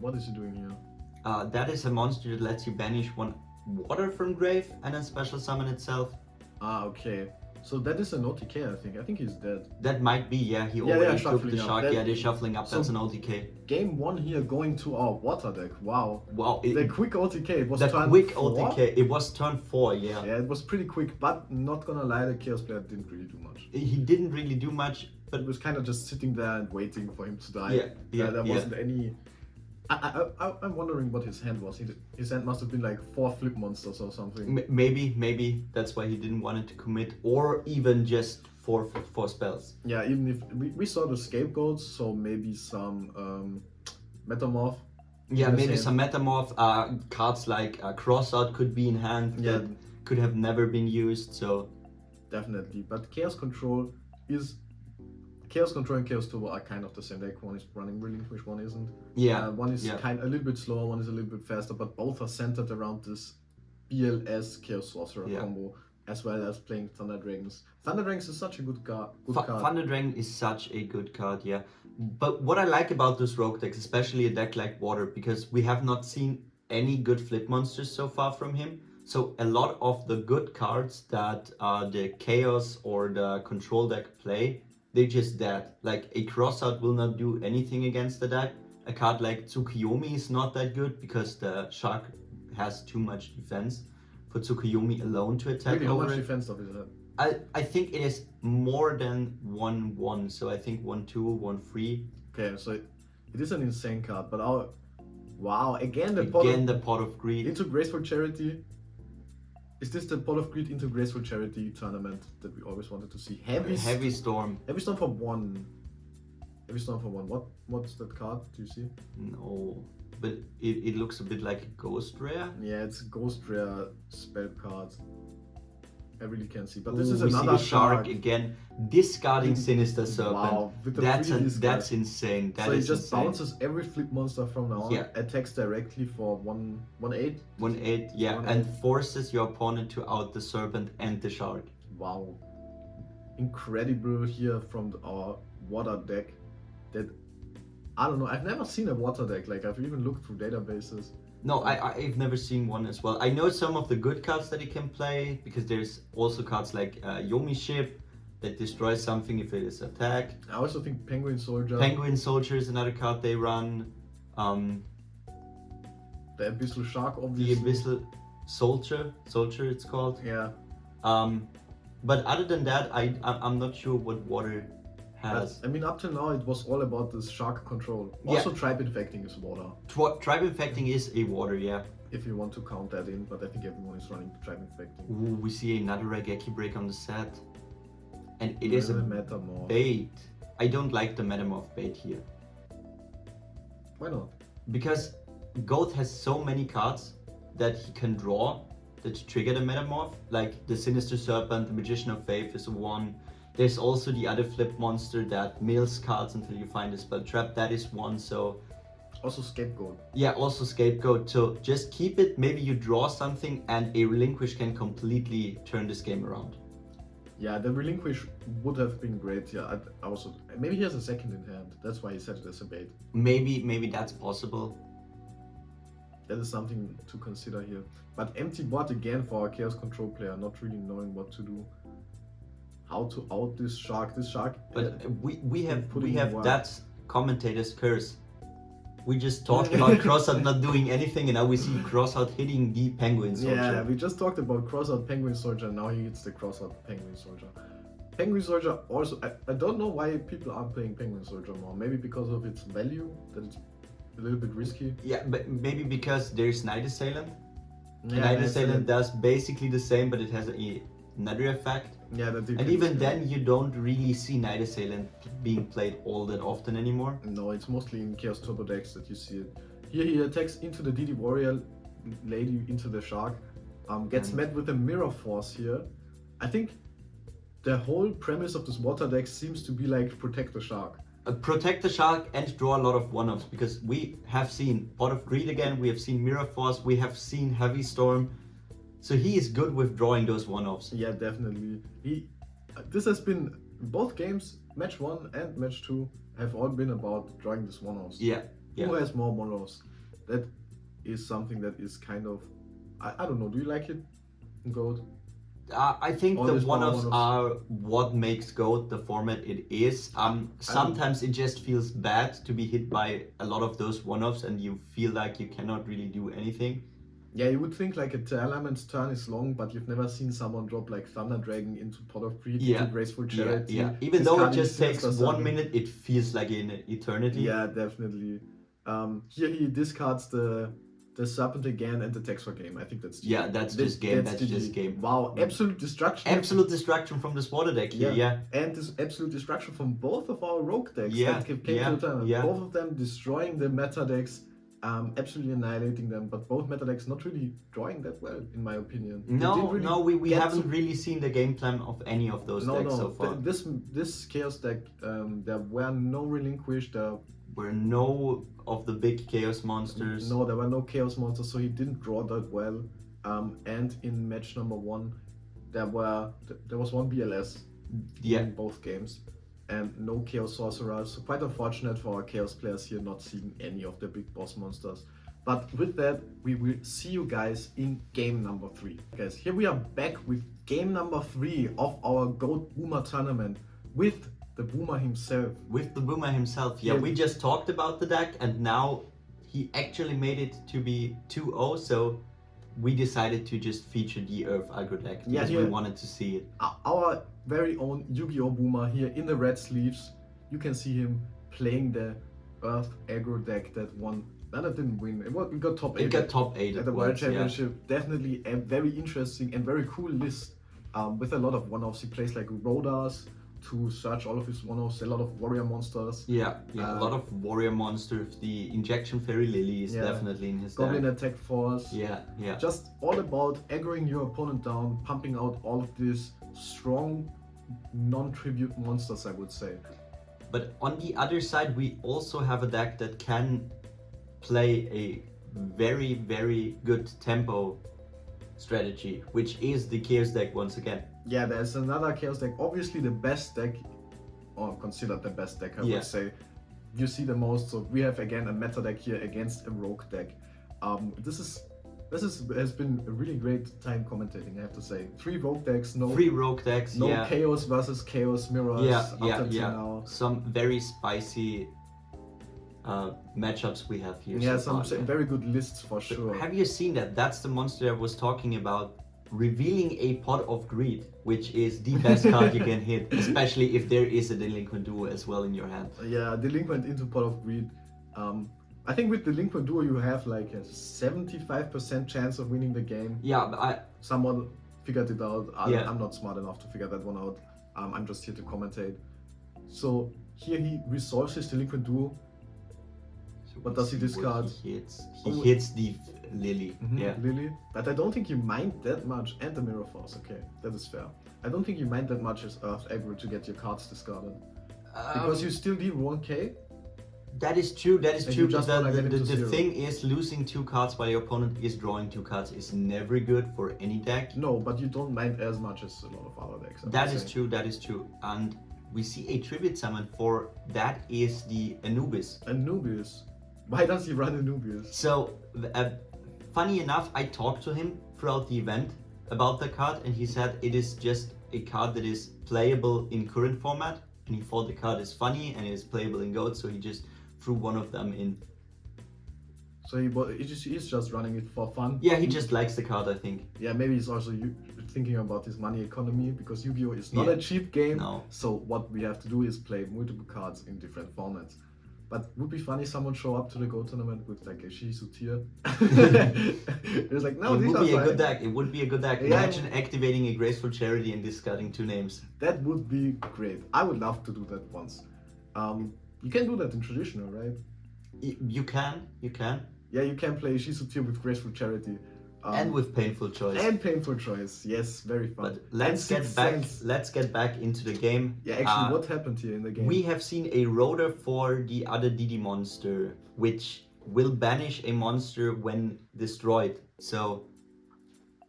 What is he doing here? That is a monster that lets you banish one water from grave and then special summon itself. Ah, okay. So that is an OTK, I think. I think he's dead. That might be, yeah. He already took the Shark. That, yeah, they're shuffling up. So that's an OTK. Game 1 here going to our water deck. Wow. Wow. The quick OTK. It was the turn quick 4? OTK. It was turn 4, yeah. Yeah, it was pretty quick, but not gonna lie, the Chaos player didn't really do much. He didn't really do much, but it was kind of just sitting there and waiting for him to die. There wasn't any. I'm wondering what his hand was. His hand must have been like 4 flip monsters or something. Maybe that's why he didn't want it to commit, or even just 4 spells. Yeah, even if we saw the scapegoats, so maybe some metamorph. Yeah, maybe some metamorph. Cards like Crossout could be in hand that could have never been used. So definitely, but Chaos Control and Chaos Turbo are kind of the same deck. One is running Relinquish, one isn't. Yeah. One is a little bit slower, one is a little bit faster, but both are centered around this BLS Chaos Sorcerer combo, as well as playing Thunder Dragons. Thunder Dragons is such a good card. Thunder Dragon is such a good card, yeah. But what I like about this rogue decks, especially a deck like Water, because we have not seen any good flip monsters so far from him. So a lot of the good cards that the Chaos or the Control deck play, they're just dead. Like a Crossout will not do anything against the deck. A card like Tsukuyomi is not that good because the Shark has too much defense for Tsukuyomi alone to attack Really, how over much it. defense does it have? I think it is more than 1/1, so I think 1/2, 1/3. Okay, so it is an insane card, but wow, again the Pot of Greed. into Graceful Charity. Is this the Pot of Greed into Graceful Charity tournament that we always wanted to see? Heavy Storm. Heavy Storm for 1. Heavy Storm for 1. What's that card? Do you see? No, but it looks a bit like a Ghost Rare. Yeah, it's Ghost Rare spell card. I really can't see, but this Ooh, is we another see the shark again, discarding Sinister Serpent. Wow, with the That's 3D discard. that's insane. That so is it just insane. bounces every flip monster from now on, Yeah. attacks directly for 1/8. 1/8, yeah, 1/8. and forces your opponent to out the serpent and the shark. Wow, incredible here from our water deck. That I don't know. I've never seen a water deck. Like I've even looked through databases. No, I've never seen one as well. I know some of the good cards that he can play because there's also cards like Yomi Ship that destroys something if it is attacked. I also think Penguin Soldier. Penguin Soldier is another card they run. The Abyssal Shark, The obviously. Abyssal Soldier it's called. Yeah. But other than that, I'm not sure what water has. I mean, up till now, it was all about this shark control. Yeah. Also, Tribe Infecting is water, Tribe Infecting is a water, yeah. if you want to count that in, but I think everyone is running Tribe Infecting. Ooh, we see another Raigeki break on the set. And it is a Metamorph. bait. I don't like the Metamorph bait here. Why not? Because Goat has so many cards that he can draw that trigger the Metamorph. Like the Sinister Serpent, the Magician of Faith is one. There's also the other flip monster that mills cards until you find a spell trap. That is one, so... Also Scapegoat. Yeah, also Scapegoat. So just keep it, maybe you draw something and a Relinquish can completely turn this game around. Yeah, the Relinquish would have been great. Yeah, I also... Maybe he has a second in hand. That's why he set it as a bait. Maybe that's possible. That is something to consider here. But empty board again for our Chaos Control player, not really knowing what to do. How to out this shark. This shark... But we have putting in work. that commentator's curse. We just talked about Crossout not doing anything, and now we see Crossout hitting the Penguin Soldier. Yeah, we just talked about Crossout Penguin Soldier, now he hits the Crossout Penguin Soldier. Penguin Soldier also, I don't know why people aren't playing Penguin Soldier more. Maybe because of its value, that it's a little bit risky. Yeah, but maybe because there's Night Assailant. Yeah, Night Assailant does basically the same, but it has another effect. Yeah, that And even then, you don't really see Night Assailant being played all that often anymore. No, it's mostly in Chaos Turbo decks that you see it. Here he attacks into the DD Warrior lady, into the shark. Gets met with a Mirror Force here. I think the whole premise of this water deck seems to be like protect the shark. Protect the shark and draw a lot of one-offs, because we have seen Pot of Greed again, we have seen Mirror Force, we have seen Heavy Storm. So he is good with drawing those one-offs. Yeah, definitely. This has been both games, match 1 and match 2, have all been about drawing these one-offs. Yeah. Who has more one-offs? That is something that is kind of, I don't know. Do you like it in Goat? I think All the these one-offs one-offs. are what makes GOAT the format it is. Sometimes it just feels bad to be hit by a lot of those one-offs and you feel like you cannot really do anything. Yeah, you would think like a Element's turn is long, but you've never seen someone drop like Thunder Dragon into Pot of Greed, into Graceful Charity. Yeah. Even though it discarding just takes Sinister 1 Serpent. minute, it feels like an eternity. Yeah, definitely. Here he discards the Serpent again and attacks for game. I think that's Yeah, that's just game. That's GG. just game. Wow, absolute destruction. Absolute destruction from this water deck here. Yeah. And this absolute destruction from both of our rogue decks Yeah, that came yeah, to the tournament. yeah. Both of them destroying the meta decks, absolutely annihilating them. But both meta decks not really drawing that well, in my opinion. They didn't really we get haven't to- really seen the game plan of any of those decks so far. This chaos deck, there were no relinquish. There Were no of the big chaos monsters. No, there were no chaos monsters, so he didn't draw that well. And in match number 1, there was one BLS Yeah. in both games, and no chaos sorcerers. So quite unfortunate for our chaos players here not seeing any of the big boss monsters. But with that, we will see you guys in game number 3. Guys, here we are back with game number 3 of our GOAT Boomer tournament with the Boomer himself. With the Boomer himself. Yeah, we just talked about the deck and now he actually made it to be 2-0, so we decided to just feature the Earth aggro deck because we wanted to see it. Our very own Yu-Gi-Oh! Boomer here in the red sleeves. You can see him playing the Earth aggro deck that won. That didn't win. We got top 8. It got top 8 at the World Championship. Yeah. Definitely a very interesting and very cool list with a lot of one-offs. He plays like Rodas to search all of his one-offs, a lot of warrior monsters. Yeah, a lot of warrior monsters. The Injection Fairy Lily is definitely in his Goblin deck. Attack Force. Yeah. Just all about aggroing your opponent down, pumping out all of these strong non-tribute monsters, I would say. But on the other side, we also have a deck that can play a very, very good tempo strategy, which is the Chaos deck once again. Yeah, there's another Chaos deck, obviously the best deck, or considered the best deck, I would say. You see the most, so we have again a meta deck here against a rogue deck. This has been a really great time commentating, I have to say. 3 rogue decks, no Chaos versus Chaos mirrors. Now. Some very spicy matchups we have here. Yeah, some very good lists for sure. Have you seen that? That's the monster I was talking about. Revealing a Pot of Greed, which is the best card you can hit, especially if there is a Delinquent Duo as well in your hand. Yeah, Delinquent into Pot of Greed. I think with Delinquent Duo you have like a 75% chance of winning the game. Yeah, someone figured it out. I'm not smart enough to figure that one out. I'm just here to commentate. So here he resolves his Delinquent Duo. What does he discard? He hits the Lily. Lily. But I don't think you mind that much. And the Mirror Force. Okay, that is fair. I don't think you mind that much as Earth aggro to get your cards discarded. Because you still deal 1k. That is true. But the thing is, losing 2 cards while your opponent is drawing 2 cards is never good for any deck. No, but you don't mind as much as a lot of other decks. That is true. And we see a tribute summon for that is the Anubis. Anubis? Why does he run Anubis? So, funny enough, I talked to him throughout the event about the card and he said it is just a card that is playable in current format and he thought the card is funny and it is playable in GOAT, so he just threw one of them in. So he's just running it for fun? Yeah, he just likes the card, I think. Yeah, maybe he's also thinking about his money economy because Yu-Gi-Oh! Is not a cheap game. No. So what we have to do is play multiple cards in different formats. But would be funny someone show up to the GO tournament with like a Shizu tier. It's like, no, it these would are be fine. a good deck. It would be a good deck. Yeah. Imagine activating a Graceful Charity and discarding 2 names. That would be great. I would love to do that once. You can do that in traditional, right? You can. Yeah, you can play Shizu tier with Graceful Charity. And with Painful Choice. And Painful Choice, yes, very fun. But let's get back into the game. Yeah, actually, what happened here in the game? We have seen a rotor for the other DD monster, which will banish a monster when destroyed. So,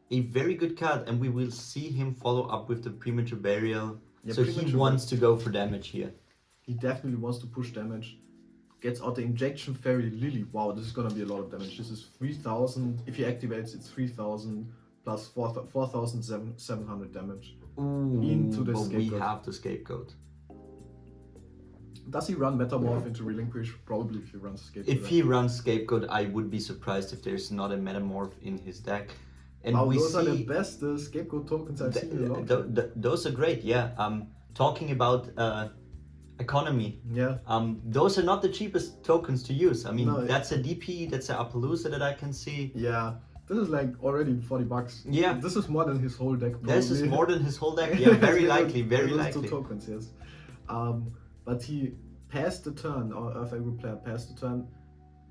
a very good card, and we will see him follow up with the Premature Burial. Yeah, so he wants to go for damage here. He definitely wants to push damage. Gets out the Injection Fairy Lily. Wow, this is gonna be a lot of damage. This is 3,000. If he activates, it's 3,000 plus 4,700 damage. Into the Scapegoat. We have the Scapegoat. Does he run Metamorph into Relinquish? Probably if he runs Scapegoat. If he runs Scapegoat, I would be surprised if there's not a Metamorph in his deck. And wow, those are the best Scapegoat tokens I've seen in a long time. Those are great, yeah. Talking about economy. Yeah. Those are not the cheapest tokens to use. I mean, that's a DP, that's a Appaloosa that I can see. Yeah. This is like already $40. Yeah. This is more than his whole deck. Probably. This is more than his whole deck. Yeah, very likely, very likely. 2 tokens, yes. But he passed the turn, or Earth Aggro player passed the turn.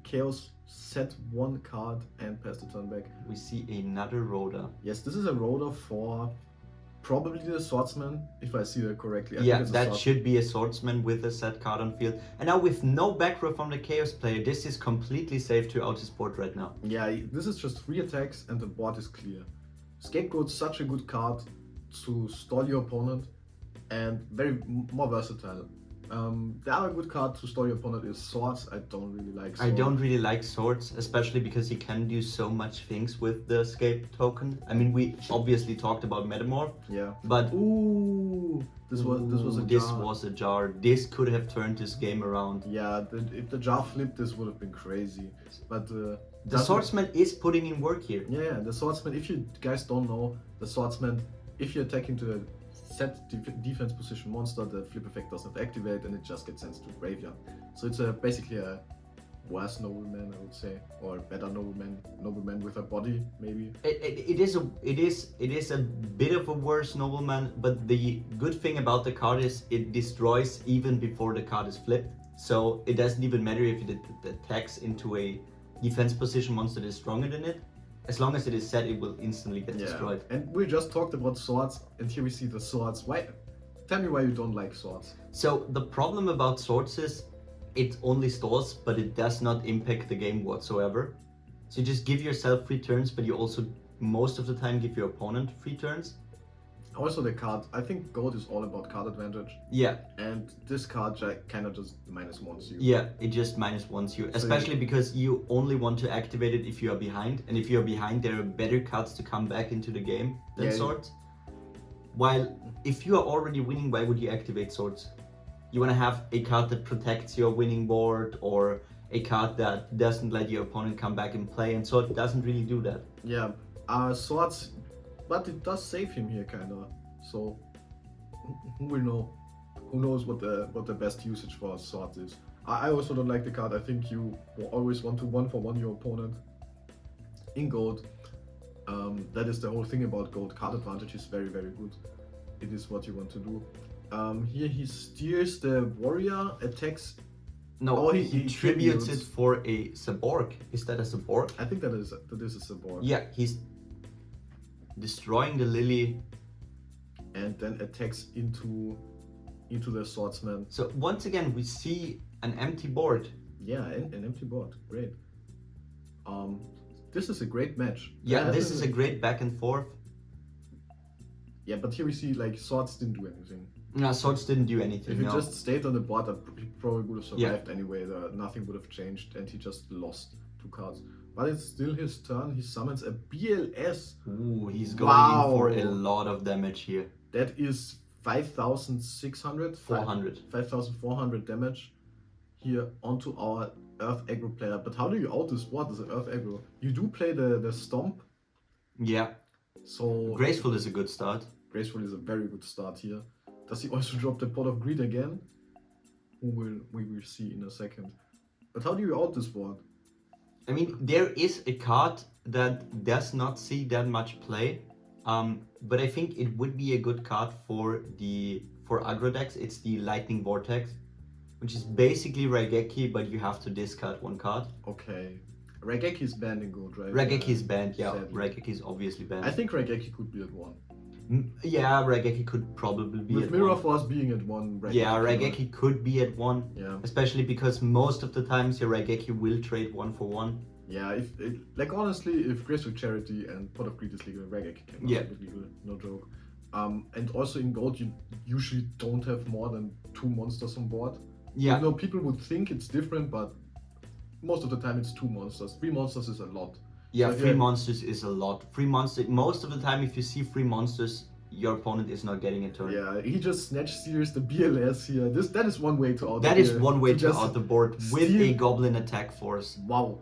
Chaos set 1 card and passed the turn back. We see another Rhoda. Yes, this is a Rhoda for probably the Swordsman, if I see that correctly. Yeah, that should be a Swordsman with a set card on field. And now with no back row from the Chaos player, this is completely safe to out his board right now. Yeah, this is just 3 attacks and the board is clear. Scapegoat's such a good card to stall your opponent and more versatile. The other good card to store your opponent is Swords. I don't really like I Swords. don't really like swords, especially because you can do so much things with the escape token. I mean, we obviously talked about Metamorph, Yeah. but Ooh, this was a this jar. was a jar. This could have turned this game around. Yeah, if the jar flipped, this would have been crazy. But The doesn't- swordsman is putting in work here. Yeah, the swordsman. If you guys don't know, the swordsman, if you attack into a set defense position monster, the flip effect doesn't activate, and it just gets sent to graveyard. So it's basically a worse nobleman, I would say, or a better nobleman with a body, maybe. It is a bit of a worse nobleman, but the good thing about the card is it destroys even before the card is flipped. So it doesn't even matter if it attacks into a defense position monster that is stronger than it. As long as it is set, it will instantly get destroyed. And we just talked about swords, and here we see the swords. Why? Tell me why you don't like swords. So the problem about swords is it only stores, but it does not impact the game whatsoever. So you just give yourself 3 turns, but you also most of the time give your opponent 3 turns. Also the card, I think Gold is all about card advantage, Yeah, and this card kind of just -1s you. yeah, it just -1s you, especially because you only want to activate it if you are behind, and if you are behind, there are better cards to come back into the game than Yeah. swords. While if you are already winning, why would you activate swords? You want to have a card that protects your winning board, or a card that doesn't let your opponent come back and play, and sword doesn't really do that. Yeah, swords, but it does save him here, kinda. So who will know? Who knows what the best usage for swords is? I also don't like the card. I think you will always want to 1-for-1 your opponent in Gold. That is the whole thing about Gold. Card advantage is very, very good. It is what you want to do. Here he steers the warrior, attacks. No, Oh, he tributes it for a Saborg. Is that a Saborg? I think that is a support. Yeah, he's destroying the lily. And then attacks into the swordsman. So once again, we see an empty board. Yeah, an empty board. Great. This is a great match. Yeah, this is a great back and forth. Yeah, but here we see like swords didn't do anything. No, swords didn't do anything. If he No. just stayed on the board, he probably would have survived anyway. Nothing would have changed, and he just lost 2 cards. But it's still his turn. He summons a BLS. Ooh, he's going in for a Wow. lot of damage here. That is 5,600, 400. 5,400 damage here onto our Earth aggro player. But how do you out this board as an Earth aggro? You do play the Stomp, Yeah, so Graceful is a good start. Graceful is a very good start here. Does he also drop the Pot of Greed again? We will see in a second. But how do you out this board? I mean, there is a card that does not see that much play, but I think it would be a good card for aggro decks. It's the Lightning Vortex, which is basically Raigeki, but you have to discard 1 card. Okay. Raigeki is banned in Gold, right? Raigeki is banned, yeah. Sadly. Raigeki is obviously banned. I think Raigeki could be at 1. Yeah, Raigeki could probably be With at Mirror 1. Force being at 1, Raigeki. Yeah, Raigeki could be at 1, Yeah. especially because most of the times your Raigeki will trade 1 for 1. Yeah, like honestly, if Graceful Charity and Pot of Greed is legal, Raigeki can also be legal, no joke. And also in Gold, you usually don't have more than 2 monsters on board. Yeah. You know, people would think it's different, but most of the time it's 2 monsters. 3 monsters is a lot. Yeah, So 3 yeah. monsters is a lot. 3 monsters, most of the time if you see 3 monsters, your opponent is not getting a turn. Yeah, he just snatch steers the BLS here. That is one way to out. That is one way to just out the board with steal- a goblin attack force. Wow.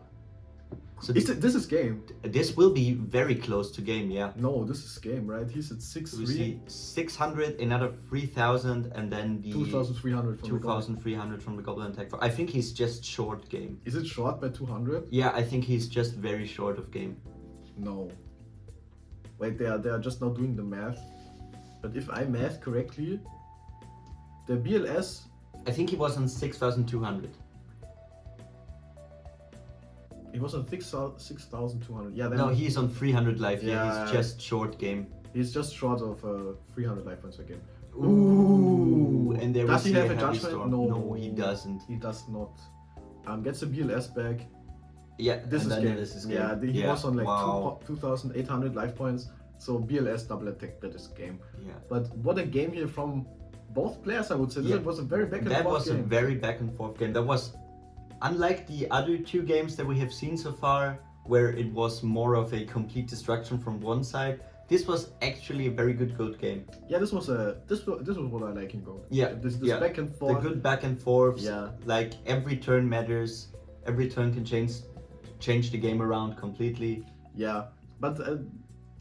So This is game. this will be very close to game, yeah. No, this is game, right? He's at So we 6-3, see 600, another 3,000, and then the 2,300 from the goal. 2,300 from the goblin attack force. I think he's just short game. Is it short by 200? Yeah, I think he's just very short of game. No. Wait, they are just now doing the math. But if I math correctly, the BLS, I think he was on 6,200. he was on 6,200. Yeah, then No, he's on 300 life. Yeah, Yeah. he's just short game. he's just short of 300 life points a game. Ooh, and there Does we he see have a a heavy judgment? storm. No, he doesn't. He does not. Gets the BLS back. Yeah, This and is then game. this is game. Yeah, he was on like wow. 2,800 life points. So BLS double attack, that is game. Yeah. But what a game here from both players, I would say. Yeah. It was a very back and That forth was game. a very back and forth game. That was unlike the other two games that we have seen so far, where it was more of a complete destruction from one side. This was actually a very good game. Yeah, this was what I like in Goat. Yeah, This yeah. back and The forth. good back and forths. Yeah. Like every turn matters. Every turn can change the game around completely. Yeah, but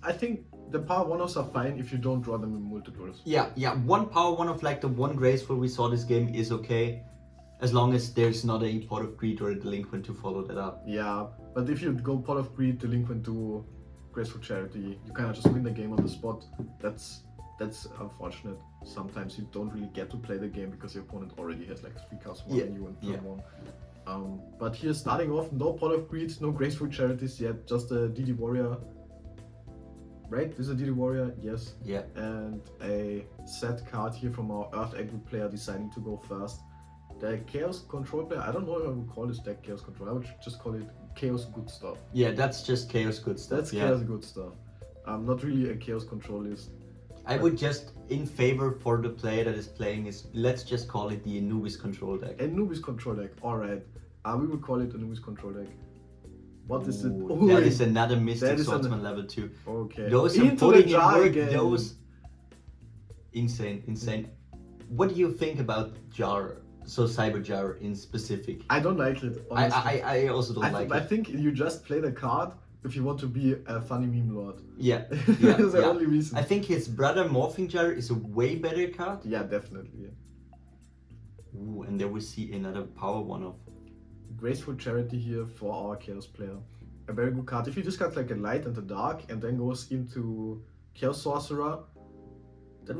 I think the power one-offs are fine if you don't draw them in multiples. Yeah. One power one of like the one graceful we saw this game is okay, as long as there's not a Pot of Greed or a Delinquent to follow that up. Yeah, but if you go Pot of Greed, Delinquent to Graceful Charity, you kind of just win the game on the spot. That's unfortunate. Sometimes you don't really get to play the game because your opponent already has like 3 cards more than you in turn one. But here starting off, no Pot of Greed, no Graceful Charities yet, just a DD Warrior. Right? This is a DD Warrior, yes. Yeah. And a set card here from our Earth Aggro player deciding to go first. The Chaos Control player, I don't know if I would call this deck Chaos Control, I would just call it Chaos Good Stuff. Yeah, that's just Chaos good stuff. That's Chaos Good Stuff. Not really a Chaos Control list. I would just, in favor for the player that is playing, is let's just call it the Anubis control deck. Anubis Control deck, alright. We will call it Anubis Control deck. What is it? Ooh, that is another Mystic that is Swordsman level 2. Okay. Those are Into the putting in jar work, again. those... Insane. What do you think about Jar, so Cyber Jar in specific? I don't like it, honestly. I also don't like I it. think you just play the card if you want to be a funny meme lord. Yeah, That's the only reason. I think his brother Morphing Jar is a way better card. Yeah, definitely. Yeah. Ooh, and there we see another power one of. Graceful Charity here for our Chaos player. A very good card. If you discard like a light and a dark and then goes into Chaos Sorcerer, that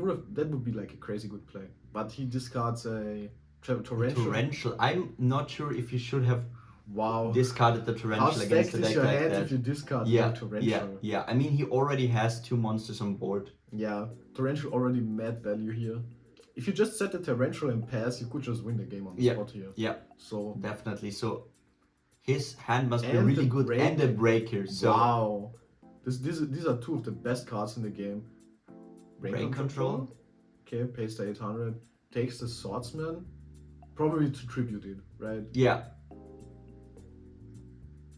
would be like a crazy good play. But he discards a Torrential. I'm not sure if you should have Wow. discarded the How Torrential against stacked a is deck your like hand that. if you discard Yeah, the Torrential? yeah. I mean, he already has 2 monsters on board. Yeah, Torrential already mad value here. If you just set the Torrential and pass, you could just win the game on the spot here. Yeah, So definitely. So his hand must be And really the good, break. and the breaker. So wow, these are 2 of the best cards in the game. Brain Control. Okay, pays the 800, takes the Swordsman, probably to tribute it, right? Yeah,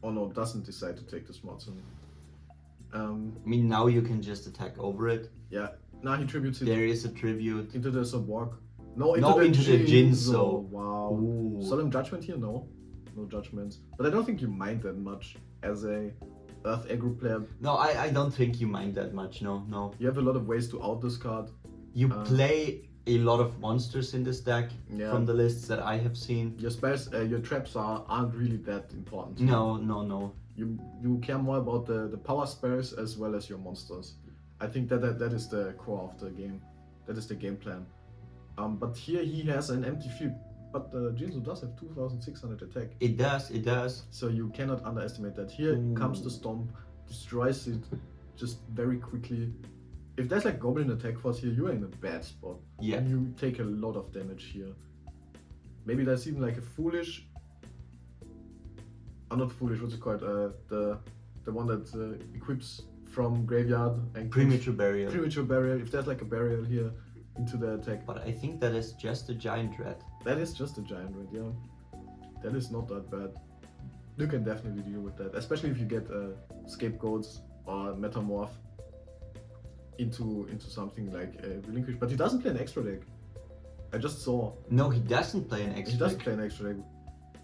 Or no, doesn't decide to take the Swordsman. I mean now you can just attack over it. Yeah, now he tributes it There is a tribute. into the Subwalk. No, into No, the into the Jinzo. Jinzo. Wow. Ooh. Solemn Judgment here? No judgments. But I don't think you mind that much as a Earth Aggro player. No, I don't think you mind that much. No. You have a lot of ways to out this card. You play a lot of monsters in this deck Yeah. from the lists that I have seen. Your spells, your traps aren't really that important. No. You care more about the power spells as well as your monsters. I think that is the core of the game. That is the game plan. But here he has an empty field. But Jinzo does have 2600 attack. It does. So you cannot underestimate that. Here comes the Stomp, destroys it just very quickly. If there's like Goblin attack force here, you're in a bad spot. Yeah. And you take a lot of damage here. Maybe there's even like a foolish. Not foolish. What's it called? The one that equips from graveyard and Premature Burial. Premature burial. If there's like a burial here into the attack, But I think that is just a giant rat. that is just a giant red. Yeah, that is not that bad. You can definitely deal with that, especially if you get scapegoats or metamorph into something like relinquish. But he doesn't play an extra deck. I just saw No, he doesn't play an he extra doesn't deck. play an extra deck.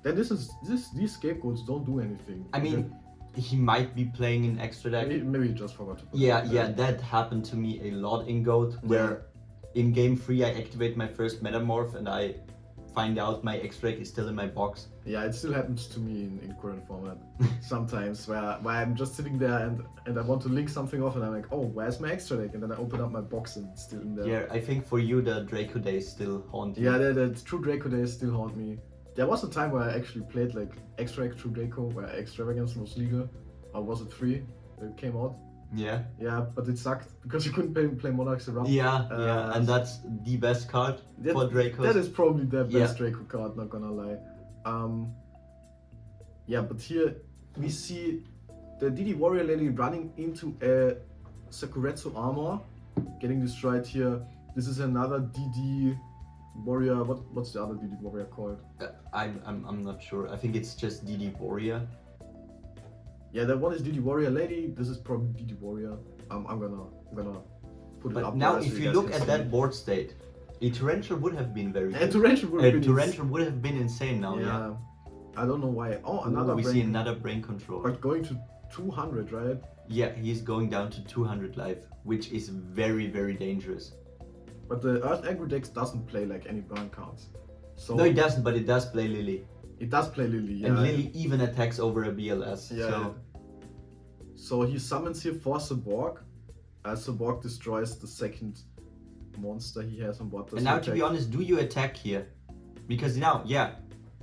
Then these scapegoats don't do anything. I mean, he might be playing an extra deck. maybe he just forgot to put Yeah, it. yeah, that happened to me a lot in GOAT, where in game 3 I activate my first Metamorph and I find out my extract is still in my box. Yeah, it still happens to me in current format sometimes where I'm just sitting there and I want to link something off and I'm like, oh, where's my extra deck? And then I open up my box and it's still in there. Yeah, I think for you the Draco days still haunt you. Yeah, the true Draco days still haunt me. There was a time where I actually played like extra true Draco where Extravagance was legal. Or was it 3 that it came out? Yeah, Yeah, but it sucked because you couldn't play Monarchs around. yeah, and that's the best card for Dracos. That is probably the best Yeah. Draco card, not gonna lie. Yeah, but here we see the DD Warrior Lady running into a Sakuretsu armor, getting destroyed here. This is another DD warrior. What's the other DD warrior called? I'm not sure. I think it's just DD Warrior. Yeah, that one is DD warrior lady. This is probably DD warrior. I'm gonna put it up. But now, there so if you guys look can at see. that board state, a torrential would have been very A good. torrential would A be torrential would have been insane now. Yeah. I don't know why. Oh, another we brain. see another brain control. But going to 200, right? Yeah, he's going down to 200 life, which is very, very dangerous. But the Earth aggro deck doesn't play like any burn cards. So No, it doesn't, but it does play Lily. it does play Lily, yeah. And Lily even attacks over a BLS. Yeah. So he summons here for Saborg. Saborg destroys the second monster he has on board. And now, to be honest, do you attack here? Because now,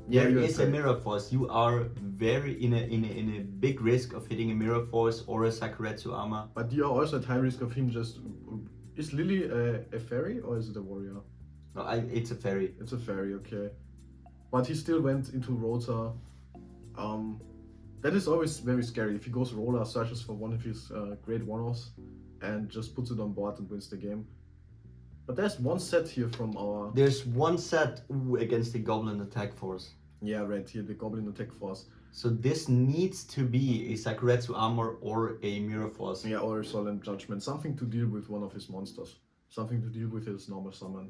there you is a attack. mirror force. You are very in a big risk of hitting a mirror force or a Sakuretsu armor. But you are also at high risk of him just... Is Lily a fairy or is it a warrior? No, it's a fairy. It's a fairy, okay. But he still went into Rota. That is always very scary. If he goes Roller, searches for one of his great one-offs and just puts it on board and wins the game. But there's one set here from our... There's one set against the Goblin Attack Force. Yeah, right here, the Goblin Attack Force. So this needs to be a Sakuretsu armor or a mirror force. Yeah, or a Solemn Judgment. Something to deal with one of his monsters. Something to deal with his normal summon.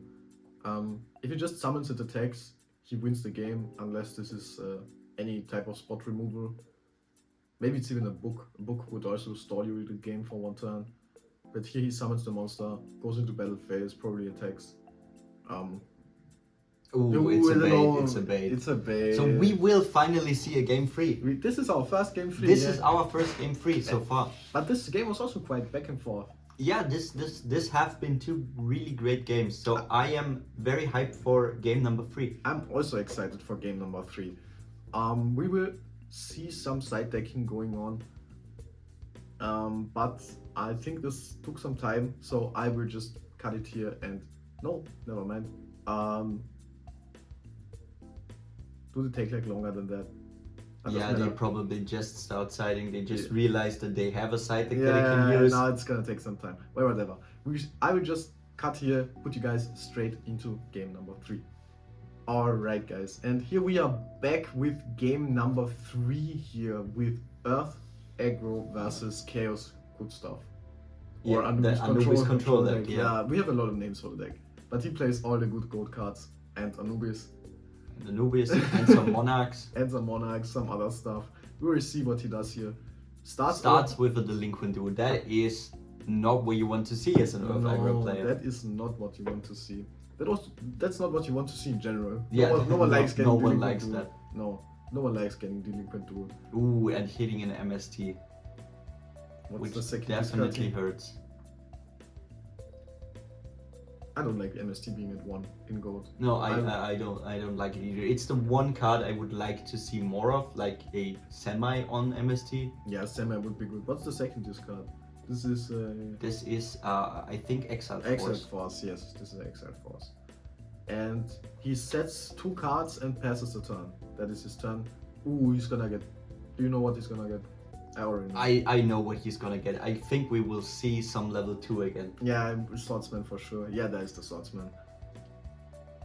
If he just summons it attacks, he wins the game, unless this is any type of spot removal. Maybe it's even a book. A book would also stall you the game for one turn. But here he summons the monster, goes into battle phase, probably attacks. Ooh, it's a I don't bait, know. it's a bait. It's a bait. So we will finally see a game 3. This is our first game 3. This is our first game 3 so far. But this game was also quite back and forth. Yeah, this have been 2 really great games. So I am very hyped for game number 3. I'm also excited for game number 3. We will see some side decking going on. But I think this took some time, so I will just cut it here and... No, never mind. Do the take like longer than that? Yeah, they probably just start siding. They just realized that they have a side deck that they Yeah, can use. now it's gonna take some time. Well, whatever. I will just cut here, put you guys straight into game number 3. Alright guys, and here we are back with game number 3 here with Earth Aggro versus Chaos Good Stuff. Yeah, Or the Anubis control deck, yeah. We have a lot of names for the deck. But he plays all the good gold cards and Anubis. Anubis and some Monarchs. And some Monarchs, some other stuff. We will see what he does here. Starts with a Delinquent Duel. That is not what you want to see as an Earth Aggro player. That is not what you want to see. That's not what you want to see in general. Yeah, no one likes getting no one Delinquent likes Duel. that. No one likes getting Delinquent Duel. Ooh, and hitting an MST, What's the which second definitely discard? hurts. I don't like MST being at 1 in gold. No, I don't like it either. It's the one card I would like to see more of, like a semi on MST. Yeah, Semi would be good. What's the second discard? This is I think Exiled Force. Exiled Force, yes, this is Exiled Force. And he sets 2 cards and passes the turn. That is his turn. Ooh, he's gonna get... Do you know what he's gonna get? I already know. I know what he's gonna get. I think we will see some level 2 again. Yeah, Swordsman for sure. Yeah, that is the Swordsman.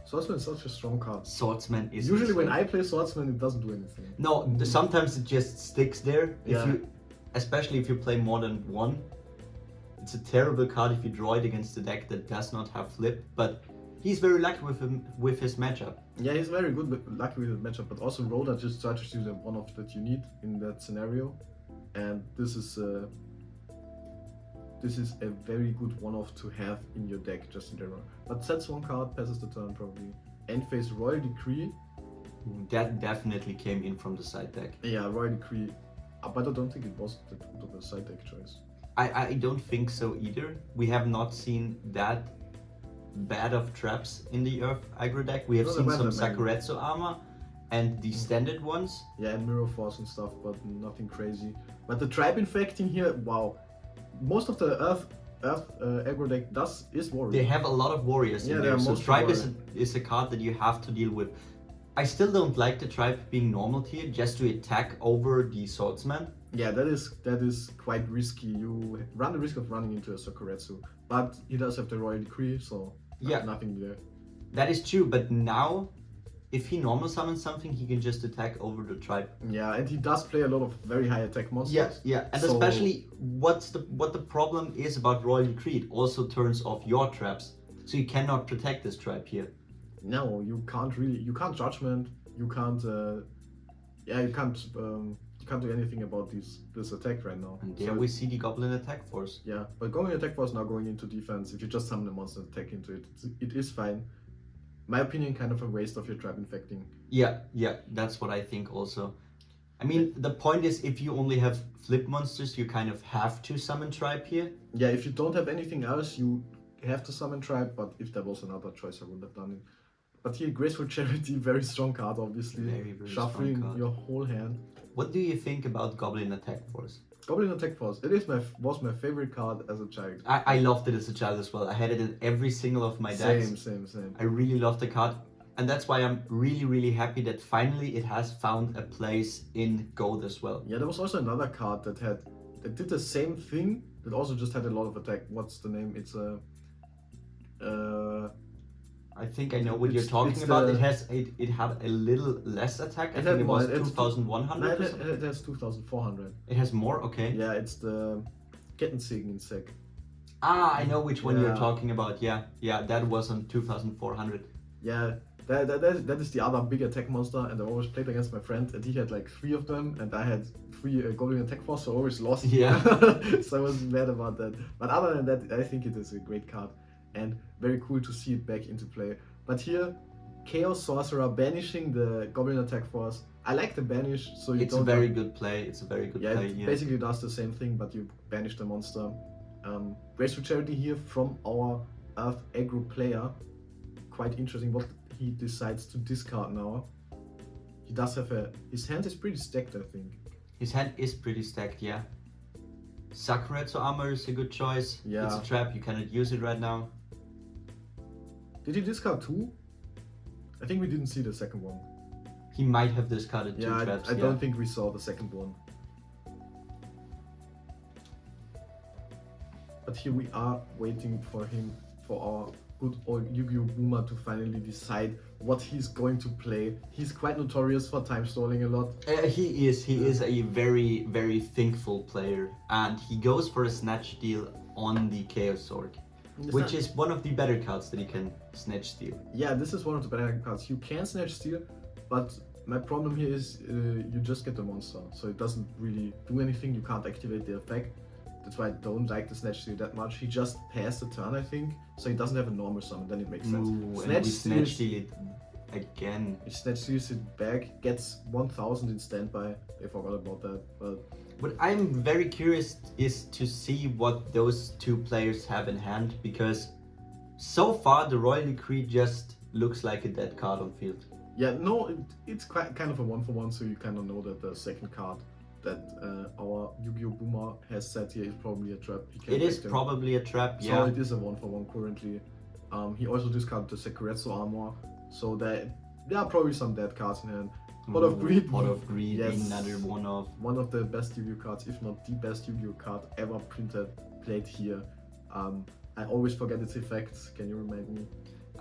Swordsman is such a strong card. Swordsman is Usually when insane. I play Swordsman, it doesn't do anything. No, sometimes it just sticks there. Yeah. Especially if you play more than 1. It's a terrible card if you draw it against a deck that does not have flip, but he's very lucky with his matchup. Yeah, he's very good, lucky with the matchup, but also Roller just searches you the one-off that you need in that scenario. And this is a very good one-off to have in your deck, just in general. But sets 1 card, passes the turn probably. End phase Royal Decree. That definitely came in from the side deck. Yeah, Royal Decree. But I don't think it was the side deck choice. I don't think so either. We have not seen that bad of traps in the Earth aggro deck. We have No, seen there some wasn't many. Sakuretsu armor and the standard ones. Yeah, and Mirror Force and stuff, but nothing crazy. But the Tribe Infecting here, wow. Most of the Earth aggro deck is warrior. They have a lot of warriors Yeah, in they there, are so mostly tribe warrior. is a card that you have to deal with. I still don't like the tribe being normal tier just to attack over the swordsman. Yeah, that is quite risky. You run the risk of running into a Sakuretsu, but he does have the Royal Decree, so Yeah. Nothing there. That is true, but now, if he normal summons something, he can just attack over the tribe. Yeah, and he does play a lot of very high attack monsters. Yeah, and So- especially what the problem is about Royal Decree, it also turns off your traps, so you cannot protect this tribe here. No, you can't judgment, you can't you can't do anything about this attack right now. And there So we see the Goblin Attack Force. yeah, but going attack force now going into defense, if you just summon a monster and attack into it, it is fine. My opinion, kind of a waste of your trap infecting. Yeah, that's what I think also. I mean, the point is, if you only have flip monsters, you kind of have to summon tribe here. Yeah, if you don't have anything else, you have to summon tribe, but if there was another choice, I wouldn't have done it. But here, Graceful Charity, very strong card, obviously. Very strong Shuffling card. your whole hand. What do you think about Goblin Attack Force? Goblin Attack Force, was my favorite card as a child. I loved it as a child as well. I had it in every single of my decks. Same. I really loved the card. And that's why I'm really happy that finally it has found a place in Gold as well. Yeah, there was also another card that did the same thing, that also just had a lot of attack. What's the name? It's a... I think I know what you're It's- talking it's about. the- It had a little less attack. I It think had it was more, it's- 2,100 No, or something. it has 2,400. It has more, okay. Yeah, it's the Kettensägen insect. Ah, I know which one you're Yeah. talking about. Yeah, that was on 2,400. Yeah, that is the other big attack monster, and I always played against my friend, and he had like 3 of them, and I had 3 Goblin Attack Force, so I always lost. Yeah. So I was mad about that. But other than that, I think it is a great card, and very cool to see it back into play. But here, Chaos Sorcerer banishing the Goblin Attack Force. I like the banish, so you It's a don't... very good play. It's a very good Yeah, play. it Yeah. basically does the same thing, but you banish the monster. Graceful Charity here from our Earth aggro player. Quite interesting what he decides to discard now. He does have his hand is pretty stacked, I think. His hand is pretty stacked, yeah. Sakuretsu Armor is a good choice. Yeah. It's a trap, you cannot use it right now. Did he discard 2? I think we didn't see the second one. He might have discarded 2 Yeah, traps. I don't think we saw the second one. But here we are waiting for our good old Yu-Gi-Oh! Boomer to finally decide what he's going to play. He's quite notorious for time stalling a lot. He is a very thinkful player, and he goes for a snatch steal on the Chaos Sword, which is one of the better cards that he can snatch steal. Yeah, this is one of the better cards. You can snatch steal, but my problem here is you just get the monster, so it doesn't really do anything. You can't activate the effect. That's why I don't like the snatch steal that much. He just passed the turn, I think, so he doesn't have a normal summon. Then it makes sense. Ooh, and we snatch steal it again. He snatch steals it back, gets 1,000 in standby. I forgot about that, but What I'm very curious is to see what those 2 players have in hand, because so far the Royal Decree just looks like a dead card on field. yeah, no, it's quite kind of a 1-for-1, so you kind of know that the second card that our Yu-Gi-Oh! Boomer has set here is probably a trap. He can It is take them. probably a trap, So yeah. it is a 1-for-1 currently. He also discarded the Sakuretsu Armor, so there are probably some dead cards in hand. Pot of Greed. Pot of Greed, Yes. another one of. One of the best Yu-Gi-Oh! Cards, if not the best Yu-Gi-Oh! Card ever played here. I always forget its effects. Can you remind me?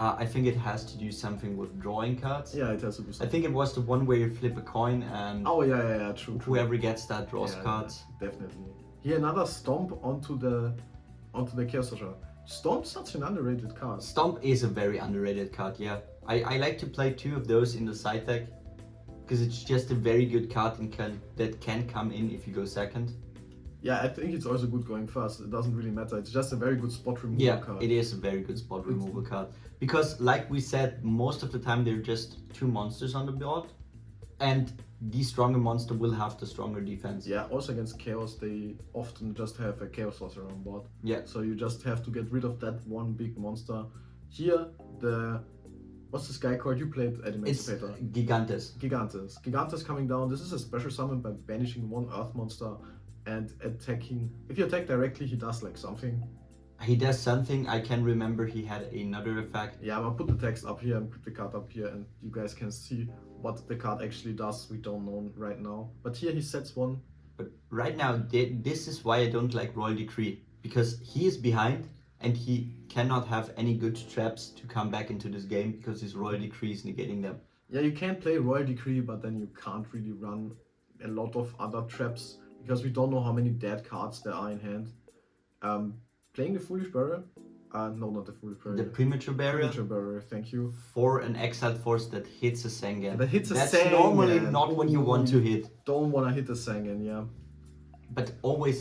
I think it has to do something with drawing cards. Yeah, it has to do I something. think it was the one where you flip a coin and Oh yeah, true. whoever gets that draws Yeah, cards. Definitely. Here another Stomp onto the Chaos Sorcerer. Stomp's such an underrated card. Stomp is a very underrated card, yeah. I like to play 2 of those in the side deck, because it's just a very good card and that can come in if you go second. Yeah, I think it's also good going first. It doesn't really matter. It's just a very good spot removal Yeah, card. it is a very good spot removal card. Because like we said, most of the time they're just 2 monsters on the board, and the stronger monster will have the stronger defense. Yeah, also against Chaos, they often just have a Chaos Sorcerer on board. Yeah. So you just have to get rid of that one big monster. Here, what's this guy called? You played at It's Emancipator. Gigantes. Gigantes. Gigantes coming down. This is a special summon by banishing 1 Earth monster and attacking. If you attack directly, he does like something. He does something. I can remember he had another effect. Yeah, I'll put the text up here and put the card up here, and you guys can see what the card actually does. We don't know right now. But here he sets 1. But right now, this is why I don't like Royal Decree. Because he is behind, and he cannot have any good traps to come back into this game because his Royal Decree is negating them. Yeah, you can play Royal Decree, but then you can't really run a lot of other traps because we don't know how many dead cards there are in hand. Playing the Foolish Barrier? No, not the Foolish Barrier. The Premature Barrier Premature Barrier, thank you. for an Exiled Force that hits a Sengen. That hits a That's Sengen. normally not what you want to hit. Don't want to hit the Sengen, yeah. But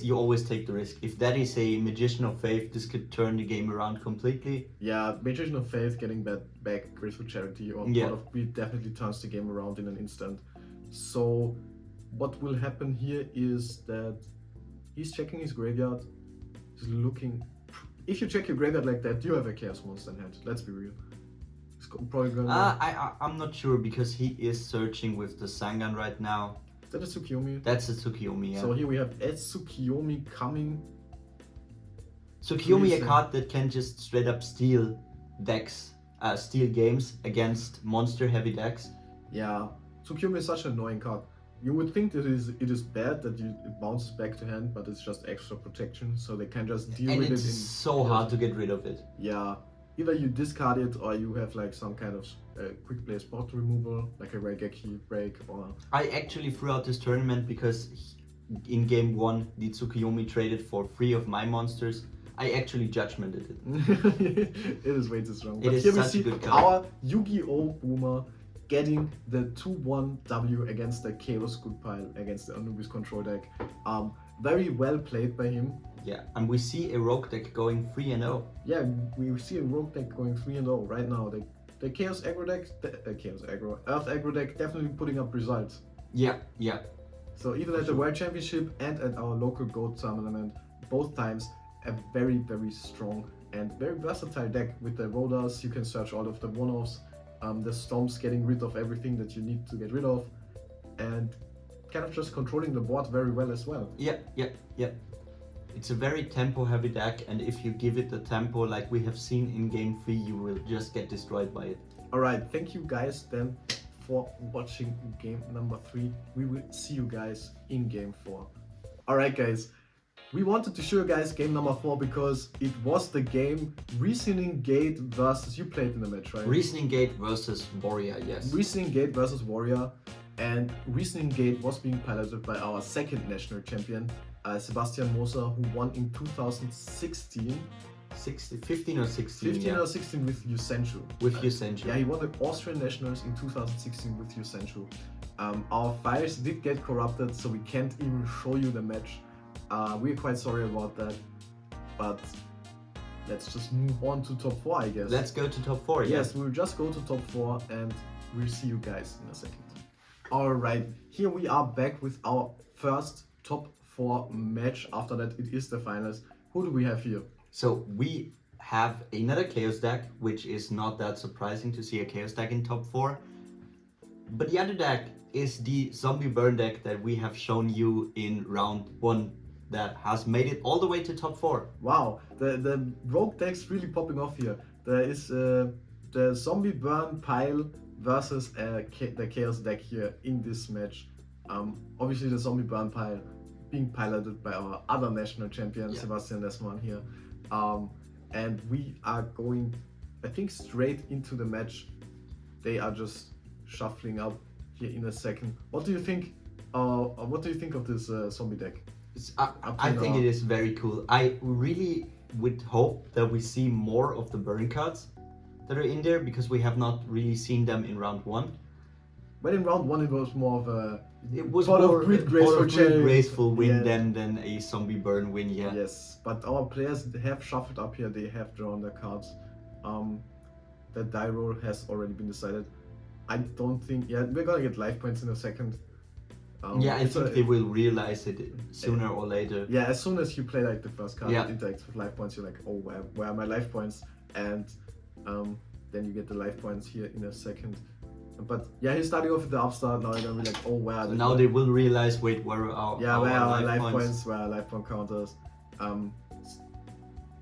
you always take the risk. If that is a Magician of Faith, this could turn the game around completely. Yeah, Magician of Faith getting back Graceful Charity or Yeah. Pot of Greed definitely turns the game around in an instant. So what will happen here is that he's checking his graveyard. He's looking. If you check your graveyard like that, you have a Chaos Monster in hand. Let's be real. He's probably gonna. I'm not sure because he is searching with the Sangan right now. Is that a Tsukiyomi? That's a Tsukiyomi, yeah. So here we have a Tsukiyomi coming. Tsukiyomi, a Please, card that can just straight up steal decks, steal games against monster heavy decks. Yeah, Tsukiyomi is such an annoying card. You would think that it is bad that it bounces back to hand, but it's just extra protection, so they can just deal And with it's it. so hard to get rid of it. Yeah, either you discard it or you have like some kind of quick play spot removal, like a Raigeki break or. I actually threw out this tournament because in game 1 the Tsukiyomi traded for 3 of my monsters. I actually judgmented it. It is way too strong. It But is here we such a see good card. our Yu-Gi-Oh! Boomer getting the 2-1 W against the Chaos Good Pile against the Anubis control deck. Very well played by him. Yeah, and we see a rogue deck going 3-0. Yeah, we see a rogue deck going 3-0 right now. The Chaos Aggro deck, Earth Aggro deck definitely putting up results. Yeah. So even at the World Championship and at our local GOAT tournament, both times a very, very strong and very versatile deck. With the Rodas, you can search all of the one-offs, the Stomps getting rid of everything that you need to get rid of, and kind of just controlling the board very well as well. Yeah. It's a very tempo heavy deck, and if you give it the tempo like we have seen in game 3, you will just get destroyed by it. Alright, thank you guys then for watching game number 3. We will see you guys in game 4. Alright guys, we wanted to show you guys game number 4 because it was the game Reasoning Gate versus, you played in the match, right? Reasoning Gate versus Warrior, yes. Reasoning Gate versus Warrior, and Reasoning Gate was being piloted by our second national champion, Sebastian Moser, who won in 2016. 15 or 16? 15 or 16 with Yusenchu. With Yusenchu. Yeah, he won the Austrian Nationals in 2016 with Yusenchu. Our files did get corrupted, so we can't even show you the match. We're quite sorry about that, but let's just move on to top 4, I guess. Let's go to top 4, yeah. Yes, we'll just go to top 4 and we'll see you guys in a second. Alright, here we are back with our first top 4 match. After that, it is the finals. Who do we have here? So we have another Chaos deck, which is not that surprising to see a Chaos deck in top 4. But the other deck is the Zombie Burn deck that we have shown you in round 1 that has made it all the way to top 4. Wow, the rogue deck's really popping off here. There is the Zombie Burn pile versus the Chaos deck here in this match. Obviously the Zombie Burn pile being piloted by our other national champion, Sebastian Lesman here. And we are going, I think, straight into the match. They are just shuffling up here in a second. What do you think? What do you think of this zombie deck? I think it is very cool. I really would hope that we see more of the burn cards that are in there, because we have not really seen them in round 1. But in round 1 it was more of a Pot of Greed graceful win yeah. than a zombie burn win, yeah. Yes, but our players have shuffled up here, they have drawn their cards. The die roll has already been decided. I don't think, we're gonna get life points in a second. I think they will realize it sooner or later. Yeah, as soon as you play like the first card that interacts with life points, you're like, oh, where are my life points? And then you get the life points here in a second. But yeah, he's starting off with the upstart. Now you're gonna be like, oh, where are now they will realize, wait, where are our where are life points? Where are life point counters?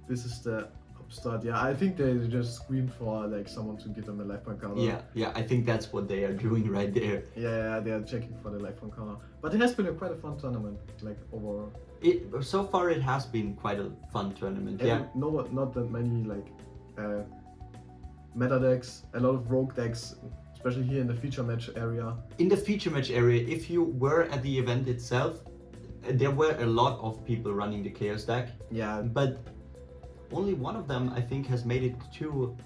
This is the Start. Yeah, I think they just screamed for like someone to give them a life point counter. Yeah, I think that's what they are doing right there. Yeah, they are checking for the life point counter. But it has been quite a fun tournament, like overall. So far it has been quite a fun tournament. And yeah. no, not that many like meta decks, a lot of rogue decks, especially here in the feature match area. In the feature match area, if you were at the event itself, there were a lot of people running the Chaos deck. Yeah. But only one of them, I think, has made it to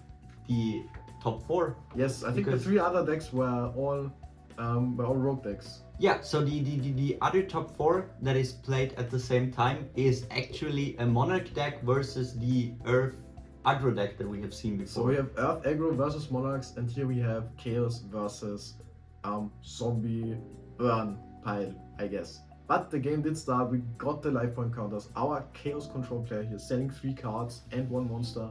the top 4. Yes, I think the 3 other decks were all rogue decks. Yeah, so the other top 4 that is played at the same time is actually a Monarch deck versus the Earth aggro deck that we have seen before. So we have Earth aggro versus Monarchs, and here we have Chaos versus Zombie Burn pile, I guess. But the game did start, we got the life point counters. Our Chaos control player here selling 3 cards and 1 monster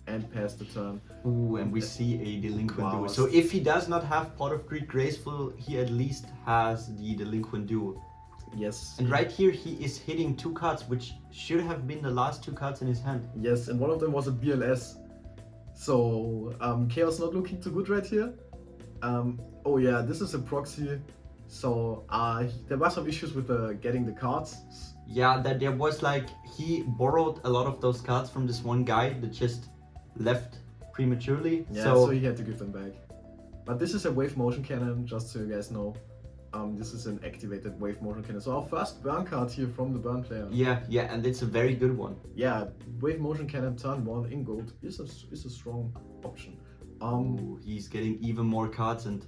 and passed the turn. Ooh, and we see a Delinquent Wow. Duo. So if he does not have Pot of Greed Graceful, he at least has the Delinquent Duo. Yes. And right here he is hitting 2 cards, which should have been the last 2 cards in his hand. Yes, and one of them was a BLS. So Chaos not looking too good right here. Oh yeah, this is a proxy. So there were some issues with getting the cards. Yeah, that there was like, he borrowed a lot of those cards from this one guy that just left prematurely. Yeah, so he had to give them back. But this is a wave motion cannon, just so you guys know. This is an activated wave motion cannon. So our first burn card here from the burn player. Yeah, and it's a very good one. Yeah, wave motion cannon turn 1 in gold is a strong option. Ooh, he's getting even more cards, and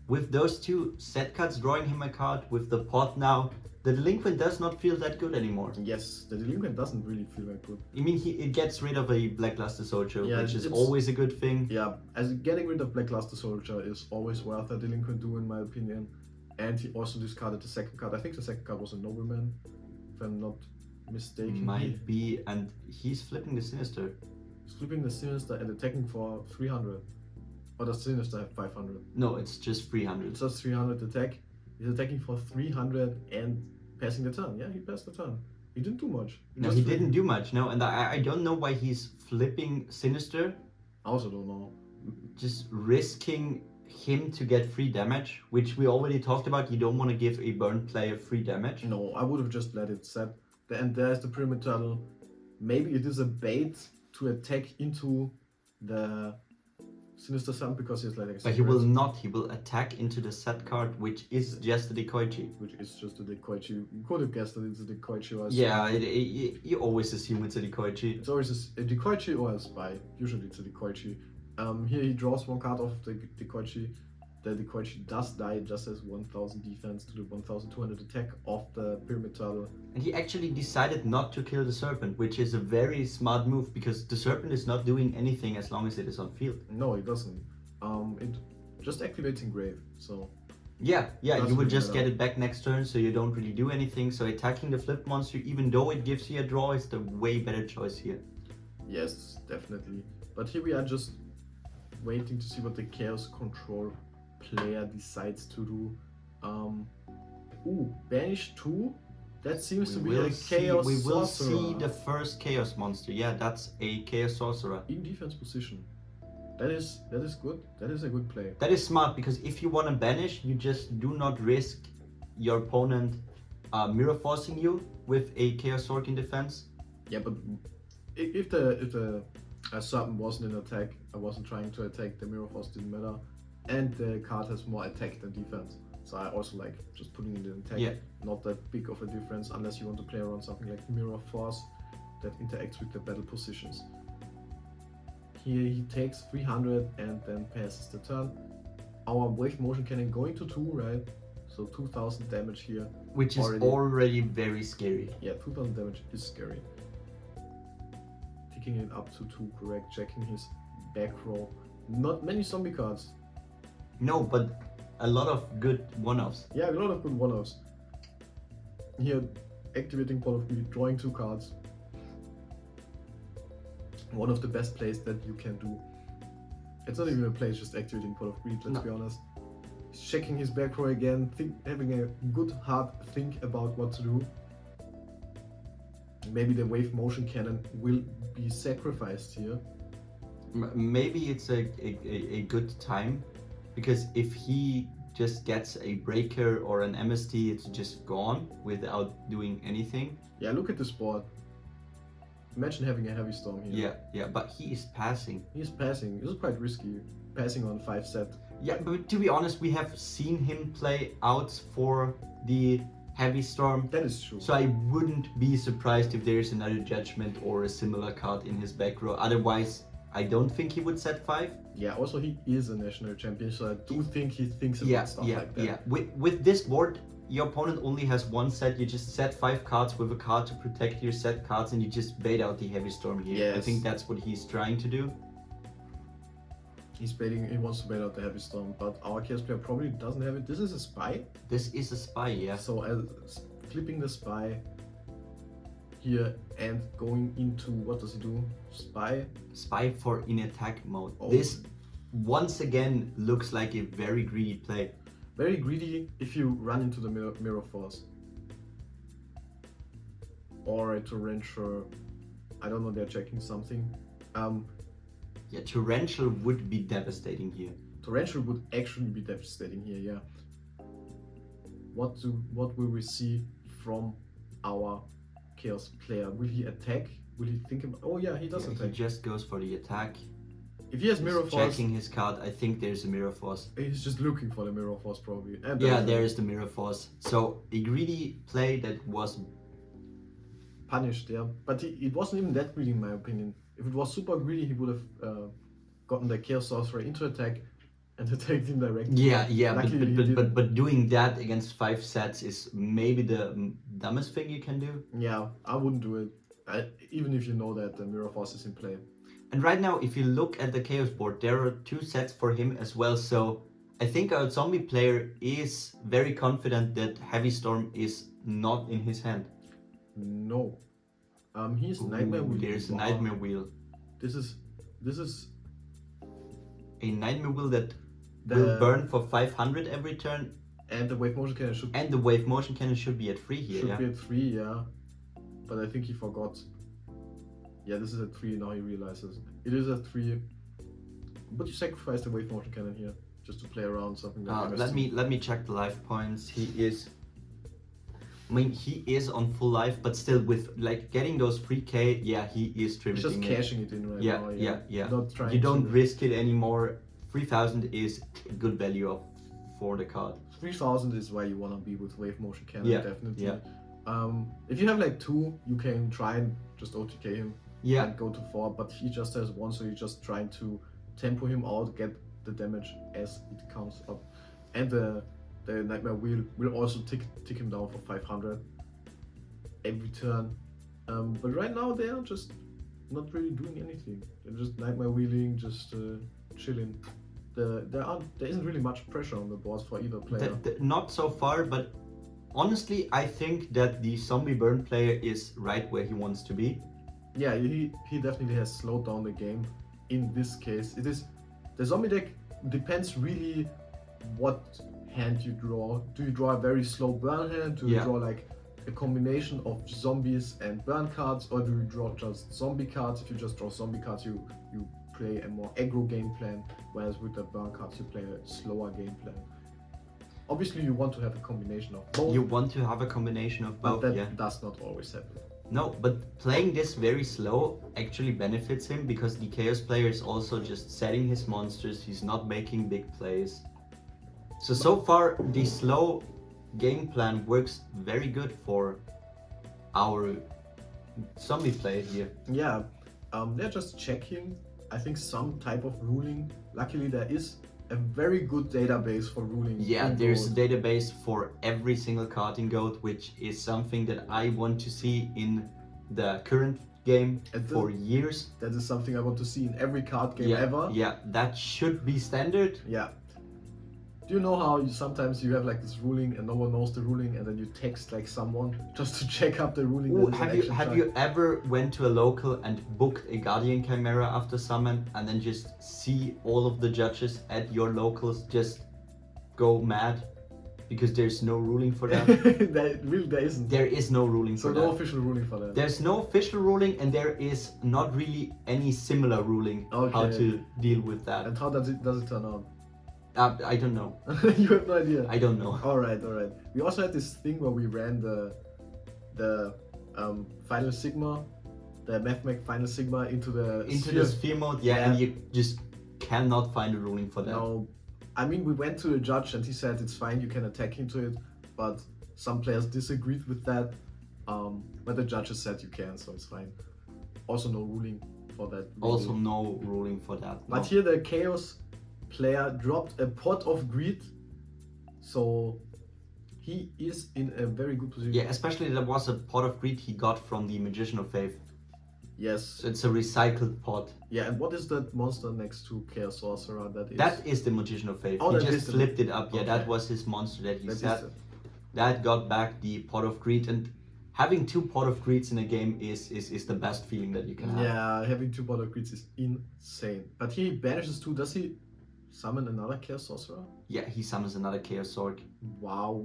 with those 2 set cards drawing him a card, with the pot now, the Delinquent does not feel that good anymore. Yes, the Delinquent doesn't really feel that good. I mean, it gets rid of a Blackluster Soldier, Yeah, which is always a good thing. Yeah, as getting rid of Blackluster Soldier is always worth a Delinquent Duo in my opinion. And he also discarded the second card. I think the second card was a Nobleman, if I'm not mistaken. Might be, and he's flipping the Sinister. He's flipping the Sinister and attacking for 300. Or does Sinister have 500? No, it's just 300. It's just 300 attack. He's attacking for 300 and passing the turn. Yeah, he passed the turn. He didn't do much. No, he didn't do much, no, and I don't know why he's flipping Sinister. I also don't know. Just risking him to get free damage, which we already talked about. You don't want to give a burn player free damage. No, I would have just let it set. And there's the Pyramid Turtle. Maybe it is a bait to attack into the Sinister Sun because he's letting. But he will not. He will attack into the set card, which is just a Decoichi. Which is just a Decoichi. You could have guessed that it's a Decoichi. Yeah, you always assume it's a Decoichi. It's always a Decoichi or a Spy. Usually it's a Decoichi. Here he draws 1 card off the Decoichi. The Decoichi does die, just as 1000 defense to the 1200 attack of the Pyramid Turtle. And he actually decided not to kill the Serpent, which is a very smart move, because the Serpent is not doing anything as long as it is on field. No, it doesn't. It just activates Engrave, so... Yeah, you would just matter. get it back next turn, so you don't really do anything. So attacking the flip monster, even though it gives you a draw, is the way better choice here. Yes, definitely. But here we are just waiting to see what the Chaos Control player decides to do. Banish 2? That seems to be a Chaos We will Sorcerer. see the first Chaos monster. Yeah, that's a Chaos Sorcerer. In defense position. That is good. That is a good play. That is smart, because if you want to banish, you just do not risk your opponent mirror forcing you with a Chaos Orc in defense. Yeah, but if the Serpent wasn't in attack, I wasn't trying to attack, the Mirror Force didn't matter. And the card has more attack than defense. So I also like just putting it in attack. Yeah. Not that big of a difference unless you want to play around something like Mirror Force that interacts with the battle positions. Here he takes 300 and then passes the turn. Our wave motion cannon going to 2, right? So 2000 damage here. Which is already very scary. Yeah, 2000 damage is scary. Picking it up to 2, correct. Checking his back row. Not many zombie cards. No, but a lot of good one-offs. Yeah, a lot of good one-offs. Here, activating Pot of Greed, drawing 2 cards. One of the best plays that you can do. It's not even a play, it's just activating Pot of Greed, let's be honest. He's checking his back row again, having a good hard think about what to do. Maybe the wave motion cannon will be sacrificed here. Maybe it's a good time, because if he just gets a breaker or an MST, it's just gone without doing anything. Yeah, look at this board. Imagine having a heavy storm here. Yeah, but he is passing. He's passing. This is quite risky. Passing on 5 set. Yeah, but to be honest, we have seen him play outs for the heavy storm. That is true. So I wouldn't be surprised if there's another judgment or a similar card in his back row. Otherwise, I don't think he would set 5. Yeah, also he is a national champion, so I do think he thinks about stuff like that. Yeah. With this board, your opponent only has one set. You just set 5 cards with a card to protect your set cards, and you just bait out the heavy storm here. Yes. I think that's what he's trying to do. He's baiting. He wants to bait out the heavy storm, but our chaos player probably doesn't have it. This is a spy. This is a spy, yeah. So flipping the spy here and going into, what does he do? Spy for in attack mode. Oh. This once again looks like a very greedy play. Very greedy if you run into the mirror force. Or a torrential. I don't know, they're checking something. Yeah, torrential would be devastating here. Torrential would actually be devastating here, yeah. What will we see from our chaos player? Will he attack? Will he think about? Oh yeah, he does attack. He just goes for the attack. If he has mirror He's force, checking his card. I think there's a mirror force. he's just looking for the mirror force probably. And Yeah, there is the mirror force. So a greedy play that was punished, yeah. But it wasn't even that greedy in my opinion. If it was super greedy, he would have gotten the chaos sorcerer into attack and attacked him directly. Yeah, Luckily he didn't. but doing that against 5 sets is maybe the dumbest thing you can do. Yeah, I wouldn't do it. Even if you know that the mirror force is in play. And right now, if you look at the chaos board, there are 2 sets for him as well. So I think our zombie player is very confident that heavy storm is not in his hand. No. He's nightmare wheel. There's a Wow. nightmare wheel. This is A nightmare wheel that The- will burn for 500 every turn, and the wave motion cannon should and the wave motion cannon should be at 3 here. should Yeah? be at 3, yeah. But I think he forgot. Yeah, this is at 3, now he realizes. It is at 3. But you sacrifice the wave motion cannon here, just to play around something like MST. Let me check the life points. He is on full life, but still with like getting those 3k, yeah, he is He's tributing just it. cashing it in right now. Yeah. Not trying You don't to... risk it anymore. 3000 is a good value for the card. 3000 is why you want to be with wave motion cannon, Yeah, definitely. yeah. If you have like 2, you can try and just OTK him. Yeah, And go to 4, but he just has 1, so you're just trying to tempo him out, get the damage as it comes up. And the nightmare wheel will also tick him down for 500 every turn. But right now they are just not really doing anything. They're just nightmare wheeling, just chilling. There isn't really much pressure on the board for either player. not so far, but honestly, I think that the zombie burn player is right where he wants to be. Yeah, he definitely has slowed down the game. In this case, it is the zombie deck depends really what hand you draw. Do you draw a very slow burn hand? Do you draw like a combination of zombies and burn cards, or do you draw just zombie cards? If you just draw zombie cards, you play a more aggro game plan, whereas with the burn cards you play a slower game plan. Obviously, you want to have a combination of both. You want to have a combination of both, but that does not always happen. No, but playing this very slow actually benefits him, because the chaos player is also just setting his monsters. He's not making big plays. So far the slow game plan works very good for our zombie player here. Yeah, they're just checking, I think, some type of ruling. Luckily there is a very good database for ruling. Yeah, in there's a Gold. database for every single card in Gold, which is something that I want to see in the current game for years. That is something I want to see in every card game ever. Yeah, that should be standard. Yeah. Do you know how sometimes you have like this ruling and no one knows the ruling, and then you text like someone just to check up the ruling? Ooh, that is an have action you ever went to a local and booked a Guardian Chimera after summon, and then just see all of the judges at your locals just go mad? because there's no ruling for that. there isn't. There is no ruling So for no that. official ruling for that. There's no official ruling, and there is not really any similar ruling how Okay. to deal with that. And how does it turn out? I don't know. You have no idea. I don't know. All right. We also had this thing where we ran the Final Sigma, the MathMech Final Sigma into the sphere mode, yeah, and you just cannot find a ruling for that. No, I mean we went to the judge and he said it's fine, you can attack into it, but some players disagreed with that. But the judges said you can, so it's fine. Also no ruling for that. Really. Also no ruling for that. No. But here the Chaos player dropped a pot of greed, so he is in a very good position. Yeah, especially there was a pot of greed he got from the Magician of Faith. Yes. So it's a recycled pot. Yeah, and what is that monster next to Chaos Sorcerer? That is the Magician of Faith. Oh, he that just is flipped it up. Yeah, okay. that was his monster that he That said. is That got back the pot of greed, and having 2 pot of greeds in a game is the best feeling that you can have. Yeah, having 2 pot of greeds is insane. But he banishes 2. Does he summon another Chaos Sorcerer? Yeah, he summons another Chaos Sorc. Wow.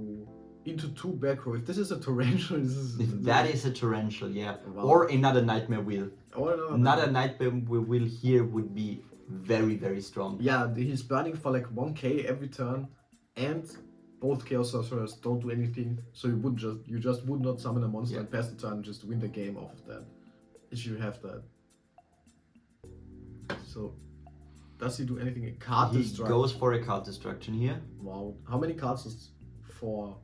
Into 2 back row. If this is a torrential, this is... That is a torrential, yeah. Wow. Or another Nightmare Wheel. Or another Nightmare Wheel here would be very, very strong. Yeah, he's burning for like 1k every turn, and both Chaos Sorcerers don't do anything, so you just would not summon a monster and pass the turn and just win the game off of that. If you have that. So, does he do anything? Card destruction. He goes for a card destruction here. Wow. How many cards is 4?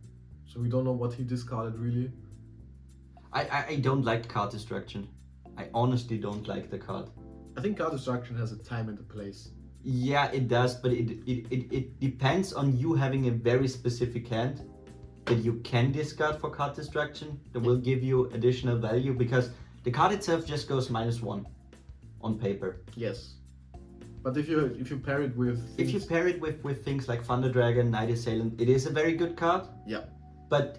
So we don't know what he discarded really. I don't like card destruction. I honestly don't like the card. I think card destruction has a time and a place. Yeah, it does, but it depends on you having a very specific hand that you can discard for card destruction that will give you additional value, because the card itself just goes -1 on paper. Yes. But if you pair it with things... If you pair it with things like Thunder Dragon, Night Assailant, it is a very good card. Yeah. But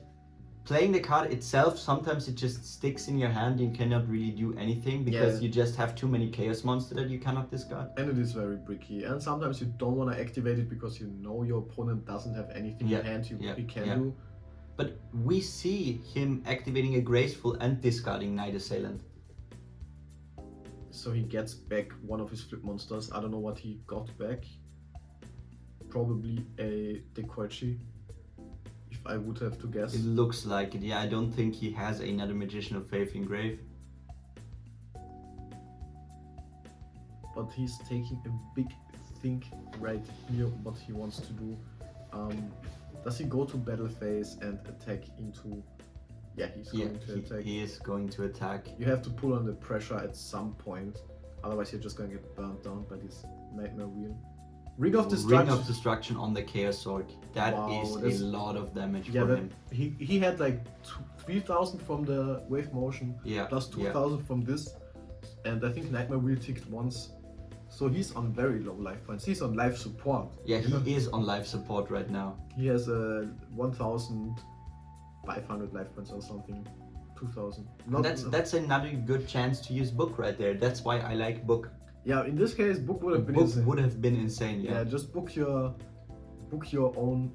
playing the card itself, sometimes it just sticks in your hand and you cannot really do anything because you just have too many Chaos Monsters that you cannot discard. And it is very bricky. And sometimes you don't want to activate it because you know your opponent doesn't have anything in hand he can do. But we see him activating a Graceful and discarding Night Assailant. So he gets back one of his flip monsters. I don't know what he got back. Probably a Dekoichi, if I would have to guess. It looks like it. Yeah, I don't think he has another Magician of Faith in grave. But he's taking a big think right here what he wants to do. Does he go to battle phase and attack into... Yeah, he's going to attack. He is going to attack. You have to pull on the pressure at some point. Otherwise you're just going to get burnt down by this Nightmare Wheel. Ring of Destruction. Ring of Destruction on the Chaos Sorc. That is a lot of damage for him. He had like 3,000 from the wave motion, plus 2,000 from this, and I think Nightmare Wheel ticked once. So he's on very low life points. He's on life support. Yeah, he is on life support right now. He has 1,500 life points or something. 2,000. That's another good chance to use Book right there. That's why I like Book. Yeah, in this case, Book would have been insane. insane. Would have been insane, yeah. Yeah, just book your own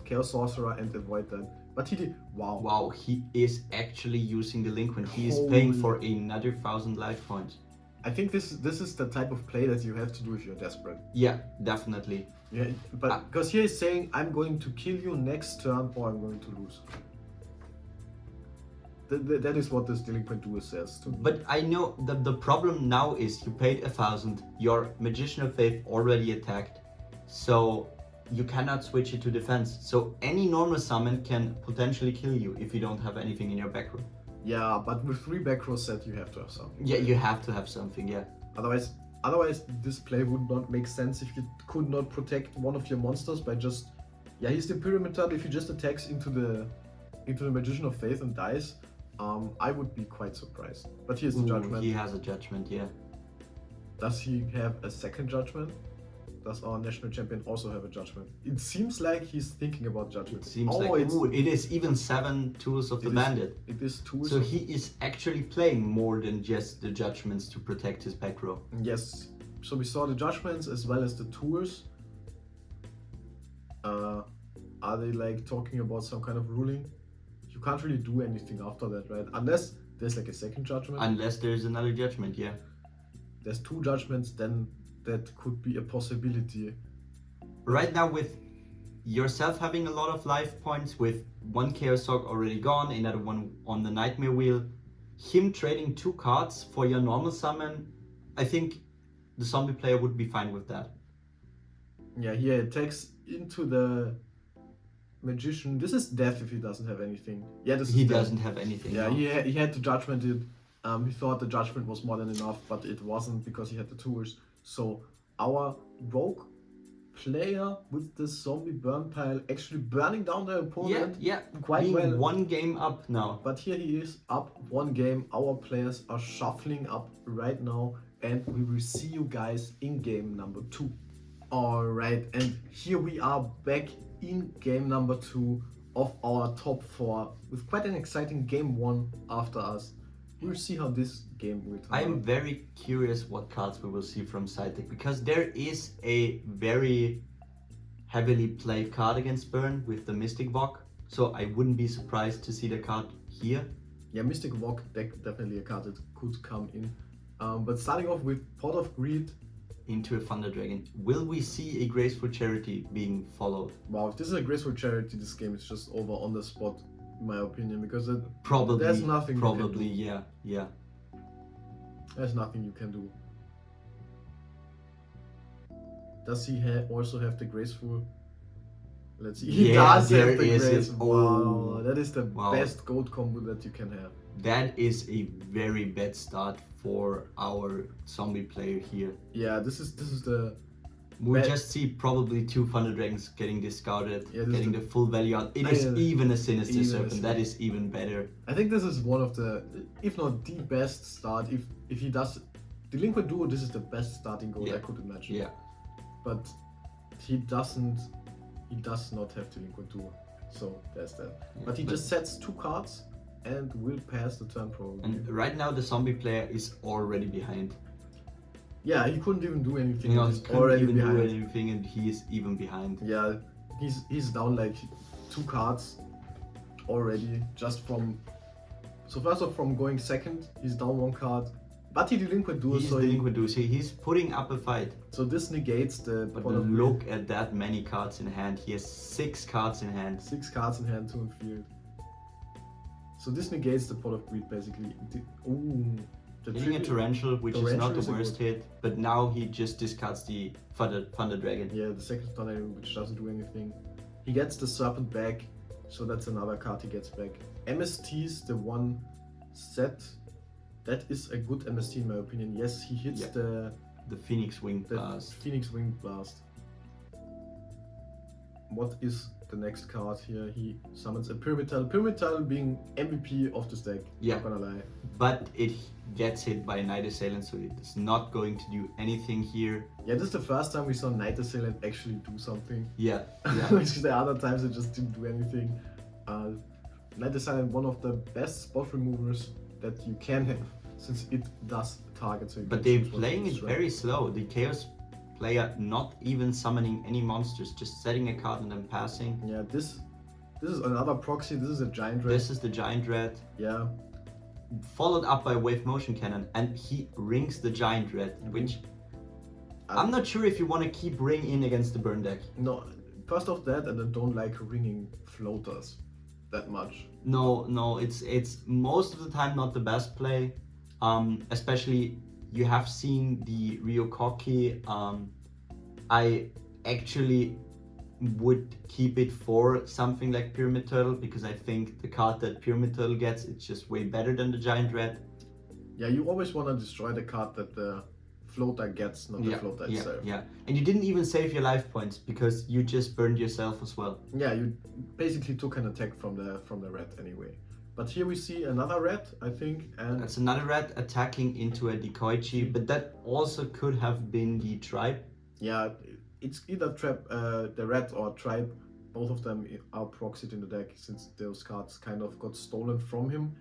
Chaos Sorcerer and avoid that. But he did. Wow. Wow, he is actually using the Link when he is paying for another 1,000 life points. I think this is the type of play that you have to do if you're desperate. Yeah, definitely. Yeah, but because here he's saying, I'm going to kill you next turn or I'm going to lose. That is what this Delinquent Duel says to me. But I know the problem now is you paid 1,000, your Magician of Faith already attacked, so you cannot switch it to defense. So any normal summon can potentially kill you if you don't have anything in your back row. Yeah, but with 3 back row set you have to have something. Yeah, you have to have something, yeah. Otherwise this play would not make sense if you could not protect one of your monsters by just... Yeah, he's the Pyramid Turtle. If he just attacks into the Magician of Faith and dies, I would be quite surprised. But here's the Judgment. He has a Judgment, yeah. Does he have a second Judgment? Does our national champion also have a Judgment? It seems like he's thinking about Judgment. It seems it is even 7 Tools of the Bandit. It is Tools. So he is actually playing more than just the Judgments to protect his back row. Yes. So we saw the Judgments as well as the Tools. Are they like talking about some kind of ruling? You can't really do anything after that, right? Unless there's like a second judgment. Unless there's another judgment, yeah. There's 2 judgments, then that could be a possibility. Right now, with yourself having a lot of life points, with 1 Chaos Hog already gone, another one on the Nightmare Wheel, him trading 2 cards for your normal summon, I think the zombie player would be fine with that. Yeah, he attacks into the magician. This is death if he doesn't have anything. Yeah, this He is death. doesn't have anything. Yeah, no. he had to judgment it. He thought the judgment was more than enough, but it wasn't because he had the tools. So our rogue player with the zombie burn pile actually burning down the opponent. Yeah, quite being well. 1 game up now. But here he is up 1 game. Our players are shuffling up right now, and we will see you guys in game number 2. Alright, and here we are back in game number 2 of our top 4 with quite an exciting game 1 after us. We'll see how this game will turn I am out. very curious what cards we will see from side deck, because there is a very heavily played card against Burn with the Mystic Vok, so I wouldn't be surprised to see the card here. Yeah, Mystic Vok deck definitely a card that could come in. But starting off with Pot of Greed. Into a Thunder Dragon. Will we see a Graceful Charity being followed? Wow, if this is a graceful charity, this game is just over on the spot, in my opinion, because Probably. there's nothing you can Probably, do. yeah. There's nothing you can do. Does he also have the graceful? Let's see. He Yeah, does there have the is it. graceful. Oh. Wow, that is the Wow. best gold combo that you can have. That is a very bad start for our zombie player here. Yeah, this is the We Bad- just see probably 2 Thunder Dragons getting discarded, Yeah, this getting is the full value out. It is even a Sinister even a Serpent. That is even better. I think this is one of the, if not the best start. If he does Delinquent Duo, this is the best starting gold Yeah. I could imagine. Yeah. But he does not have Delinquent Duo, so there's that. Yeah, But he just sets 2 cards and will pass the turn probably. And right now the zombie player is already behind. Yeah, he couldn't even do anything. You know, he He's couldn't already even behind. do anything, and he is even behind. Yeah, he's down like 2 cards already just from. So first off, from going second, he's down 1 card, but he Delinquent Duo. He's So delinquent duo, so he's putting up a fight. so this negates the. But Pot of Greed. look at that many cards in hand. He has 6 cards in hand. 6 cards in hand, 2 in field. So this negates the Pot of Greed basically. The Hitting a tribute- Torrential, which is not Torrential is the a worst good- hit, but now he just discards the Thunder Dragon. Yeah, the second tornado, which doesn't do anything. He gets the Serpent back, so that's another card he gets back. MST's the one set. That is a good MST in my opinion. Yes, he hits Yeah. The Phoenix Wing the Blast. Phoenix Wing Blast. What is the next card here? He summons a Pyramidal. Pyramidal being MVP of this deck, Yeah. not gonna lie. But it gets hit by Night Assailant, so it is not going to do anything here. Yeah, this is the first time we saw Night Assailant actually do something. Yeah, yeah. Which the other times it just didn't do anything. Night Assailant, one of the best spot removers that you can have, since it does target. So you But can they're choose what playing to it strike. very slow. The Chaos player not even summoning any monsters, just setting a card and then passing. Yeah, this is another proxy. This is a Giant Red. This is the Giant Red, Yeah, followed up by Wave Motion Cannon, and he rings the Giant Red, which I'm not sure if you want to keep ring in against the burn deck. no. First off that, and then don't like ringing floaters that much. No, it's most of the time not the best play. Especially you have seen the Ryokoki. I actually would keep it for something like Pyramid Turtle, because I think the card that Pyramid Turtle gets, it's just way better than the Giant Red. Yeah, you always want to destroy the card that the floater gets, not the floater itself. Yeah. And you didn't even save your life points because you just burned yourself as well. Yeah, you basically took an attack from the red anyway. But here we see another red, I think, and That's another red attacking into a Decoichi, but that also could have been the Tribe. yeah, it's either the red or tribe. Both of them are proxied in the deck since those cards kind of got stolen from him.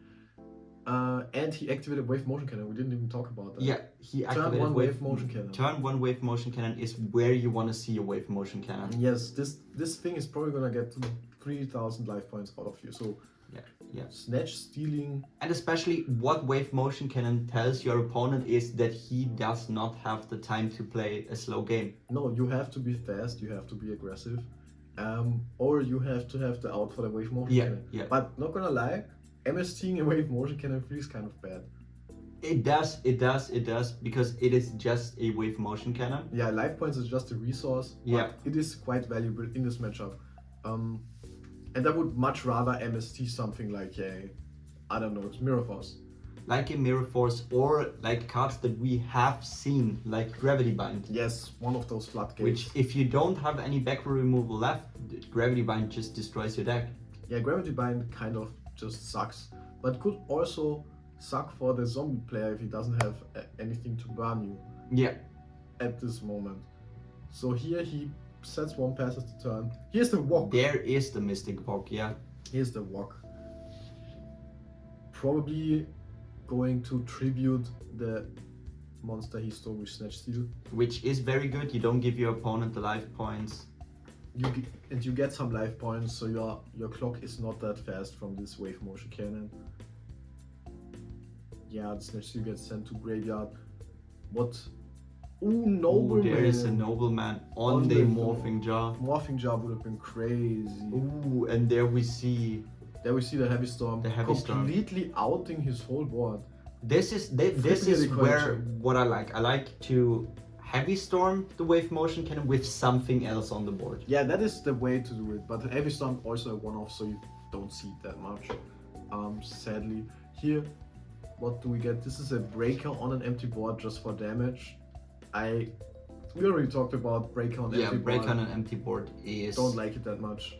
And he activated wave motion cannon. We didn't even talk about that. Yeah, he Turn activated one wave motion cannon. Turn one wave motion cannon is where you want to see a wave motion cannon. Yes, this thing is probably gonna get 3,000 life points out of you. So Yeah. snatch, stealing. And especially what wave motion cannon tells your opponent is that he does not have the time to play a slow game. No, you have to be fast, you have to be aggressive. Or you have to have the out for the wave motion cannon. Yeah. But not gonna lie, MSTing a wave motion cannon feels kind of bad. It does, because it is just a wave motion cannon. Yeah, life points is just a resource. Yeah. But it is quite valuable in this matchup. And I would much rather MST something like I don't know, it's Mirror Force. Like a Mirror Force, or like cards that we have seen, like Gravity Bind. Yes, one of those floodgates. Which, if you don't have any backward removal left, Gravity Bind just destroys your deck. Yeah, Gravity Bind kind of just sucks, but could also suck for the zombie player if he doesn't have anything to burn you. Yeah. At this moment. So here he sets one passes the turn. Here's the walk. There is the Mystic Walk, yeah. Here's the walk. Probably going to tribute the monster he stole with Snatch Steal. Which is very good, you don't give your opponent the life points. You get some life points, so your clock is not that fast from this wave motion cannon. Yeah, the Snatch Steal gets sent to graveyard. What? Ooh, Nobleman! There is a Nobleman on the Morphing Jar. Morphing Jar would have been crazy. Ooh, and there we see the Heavy Storm. Completely outing his whole board. This is where what I like. I like to Heavy Storm the wave motion cannon with something else on the board. Yeah, that is the way to do it. But the Heavy Storm also a one-off, so you don't see it that much. Sadly, here, what do we get? This is a breaker on an empty board just for damage. We already talked about breaker on empty board. Yeah, breaker on an empty board is don't like it that much.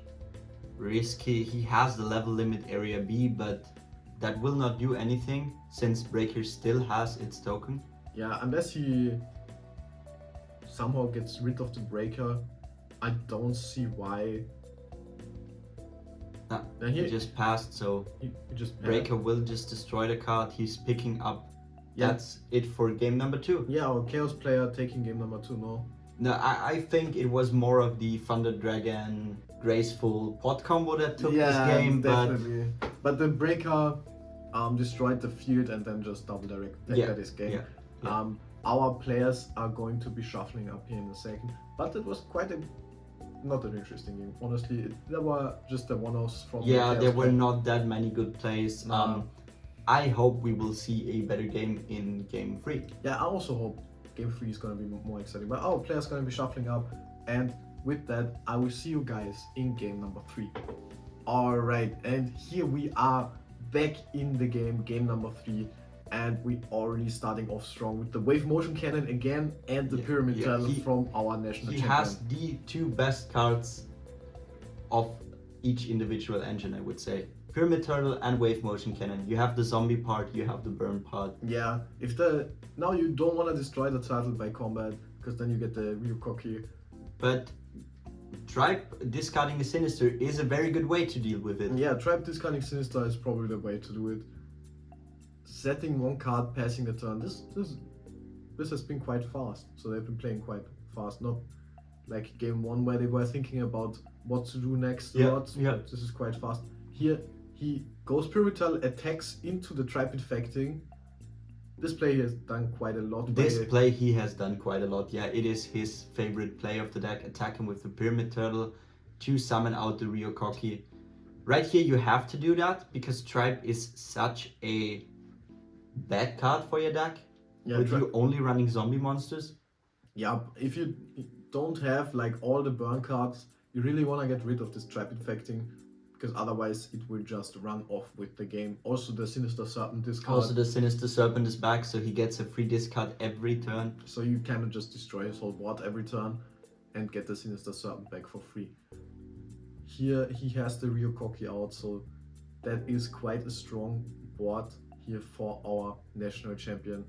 Risky. He has the level limit area B, but that will not do anything since breaker still has its token. Yeah, unless he somehow gets rid of the breaker, I don't see why. Nah, he just passed, so he just breaker will just destroy the card. He's picking up. Yeah. That's it for game number 2. Yeah, our Chaos player taking game number 2, no? No, I think it was more of the Thunder Dragon graceful pot combo that took this game. Definitely. But the breaker destroyed the field and then just double direct this game. Yeah. Our players are going to be shuffling up here in a second, but it was quite not an interesting game. Honestly, there were just the one-offs from there were not that many good plays. I hope we will see a better game in game 3. Yeah, I also hope game 3 is going to be more exciting, but our players going to be shuffling up, and with that I will see you guys in game number 3. Alright, and here we are back in the game number 3, and we already starting off strong with the wave motion cannon again and the pyramid turtle from our national champion. He has the 2 best cards of each individual engine, I would say. Pyramid Turtle and Wave Motion Cannon. You have the zombie part, you have the burn part. Yeah, now you don't want to destroy the turtle by combat, because then you get the real cocky. But Tribe discarding a Sinister is a very good way to deal with it. Yeah, Tribe discarding Sinister is probably the way to do it. Setting one card, passing the turn. This has been quite fast. So they've been playing quite fast, not like game 1 where they were thinking about what to do next. Yeah. This is quite fast. Here he goes Pyramid, attacks into the Tribe Infecting. This play he has done quite a lot. He has done quite a lot, yeah. It is his favorite play of the deck, attacking with the Pyramid Turtle to summon out the Ryokoki. Right here you have to do that, because Tribe is such a bad card for your deck, with you only running zombie monsters. Yeah, if you don't have like all the burn cards, you really want to get rid of this Tribe Infecting, because otherwise it will just run off with the game. Also the Sinister Serpent discard. Also the Sinister Serpent is back, so he gets a free discard every turn. So you kind of just destroy his whole board every turn and get the Sinister Serpent back for free. Here he has the Ryokoki out, so that is quite a strong board here for our national champion.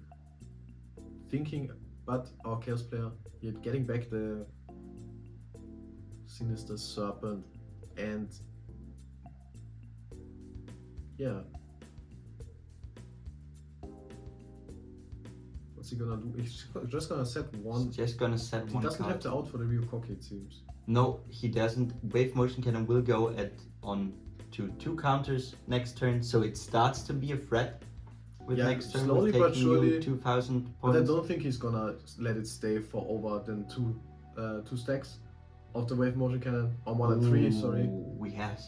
But our Chaos player here getting back the Sinister Serpent, and yeah, What's he gonna do? He's just gonna set one. He's just gonna set He one doesn't card. have the out for the real cocky, it seems. No, he doesn't. Wave motion cannon will go on to 2 counters next turn, so it starts to be a threat with Yeah, next turn. slowly with but taking you surely. 2,000 But I points. don't think he's gonna let it stay for over than two stacks of the wave motion cannon. Or more than 3, sorry.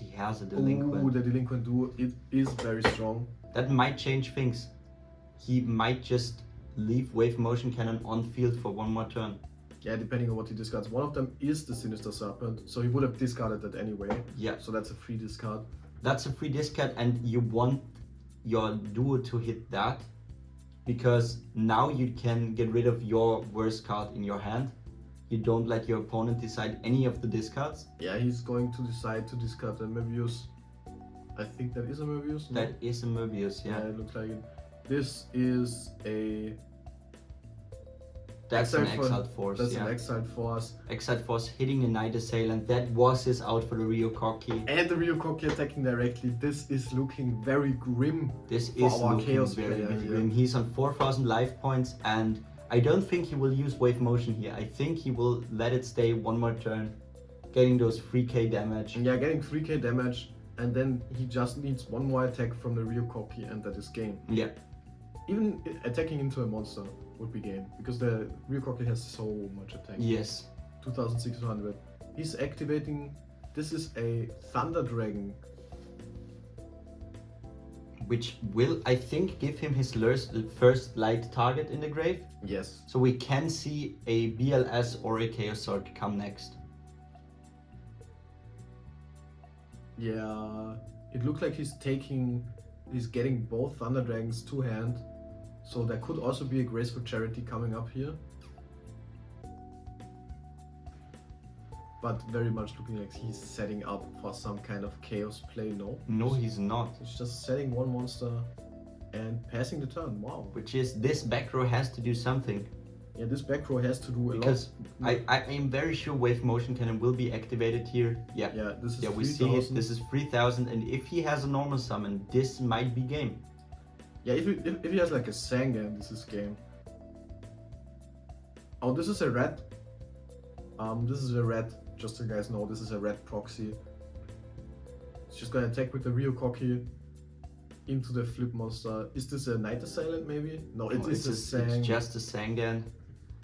He has a delinquent. Ooh, the delinquent duo, it is very strong. That might change things. He might just leave wave motion cannon on field for 1 more turn. Yeah, depending on what he discards. One of them is the Sinister Serpent, so he would have discarded that anyway. Yeah. So that's a free discard. That's a free discard, and you want your duo to hit that, because now you can get rid of your worst card in your hand. You don't let your opponent decide any of the discards. Yeah, he's going to decide to discard the Möbius. I think that is a Möbius. No? That is a Möbius, yeah. It looks like it. This is a. That's an Exiled Exiled Force, That's yeah. an Exiled Force. Exiled Force hitting a Night Assailant. That was his out for the Rio Koki. And the Rio Koki attacking directly. This is looking very grim. This for is our looking Chaos very player here. grim. He's on 4,000 life points, and I don't think he will use wave motion here. I think he will let it stay 1 more turn, getting those 3k damage. Yeah, getting 3k damage, and then he just needs 1 more attack from the Rio Koki, and that is game. Yeah. Even attacking into a monster would be game, because the Rio Koki has so much attack. Yes. 2600. He's activating. This is a Thunder Dragon. Which will, I think, give him his first light target in the grave. Yes. So we can see a BLS or a Chaos Sword come next. Yeah. It looks like he's getting both Thunder Dragons to hand. So there could also be a Graceful Charity coming up here. But very much looking like he's setting up for some kind of chaos play, no? No, he's not. He's just setting 1 monster and passing the turn, wow. Which is, this back row has to do something. Yeah, this back row has to do a Because lot. I am very sure wave motion cannon will be activated here. Yeah. Yeah, this is Yeah, we 3000. see it. This is 3,000, and if he has a normal summon, this might be game. Yeah, if he has like a Sangan, this is game. Oh, this is a red. This is a red. Just so you guys know, this is a red proxy. It's just gonna attack with the Rio Koki into the flip monster. Is this a Night Assailant maybe? No, it is a Sang. It's just a Sangan.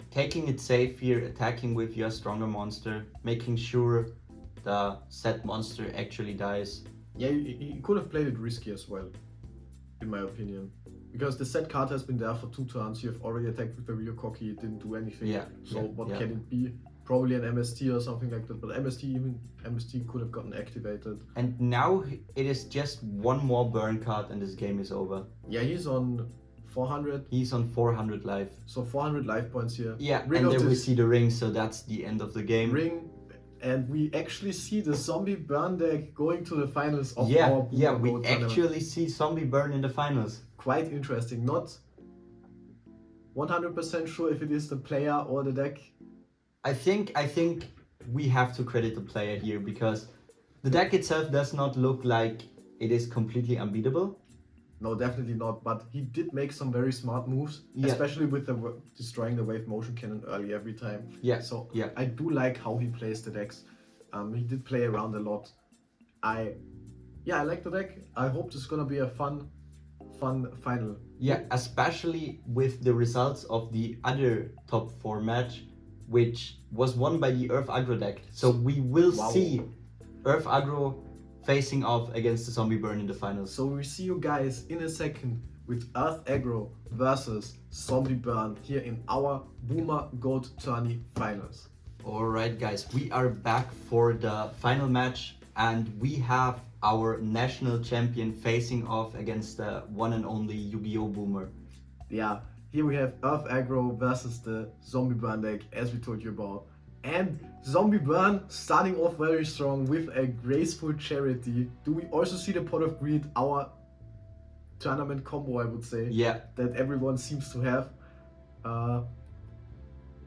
Taking it safe here, attacking with your stronger monster, making sure the set monster actually dies. Yeah, he could have played it risky as well, in my opinion. Because the set card has been there for 2 turns, you have already attacked with the Rio Koki, it didn't do anything. Yeah. So what yeah. can it be? Probably an MST or something like that, but MST could have gotten activated. And now it is just 1 more burn card and this game is over. Yeah, he's on 400. He's on 400 life. So 400 life points here. Yeah, Ring and of then we this see the ring, so that's the end of the game. ring, and we actually see the zombie burn deck going to the finals of Yeah, our yeah, Boomer we Gold tournament. actually see zombie burn in the finals. Quite interesting. Not 100% sure if it is the player or the deck. I think we have to credit the player here, because the deck itself does not look like it is completely unbeatable. No, definitely not. But he did make some very smart moves, Yeah. especially with the destroying the wave motion cannon early every time. Yeah. So yeah. I do like how he plays the decks. He did play around a lot. I like the deck. I hope this is gonna be a fun final. Yeah, especially with the results of the other top 4 match, which was won by the Earth Aggro deck. So we will Wow. see Earth Aggro facing off against the Zombie Burn in the finals. So we see you guys in a second with Earth Aggro versus Zombie Burn here in our Boomer Gold Tourney finals. Alright guys, we are back for the final match, and we have our national champion facing off against the one and only Yu-Gi-Oh! Boomer. Yeah, here we have Earth Aggro versus the Zombie Burn deck, as we told you about. And Zombie Burn starting off very strong with a Graceful Charity. Do we also see the Pot of Greed, our tournament combo, I would say, Yeah, that everyone seems to have?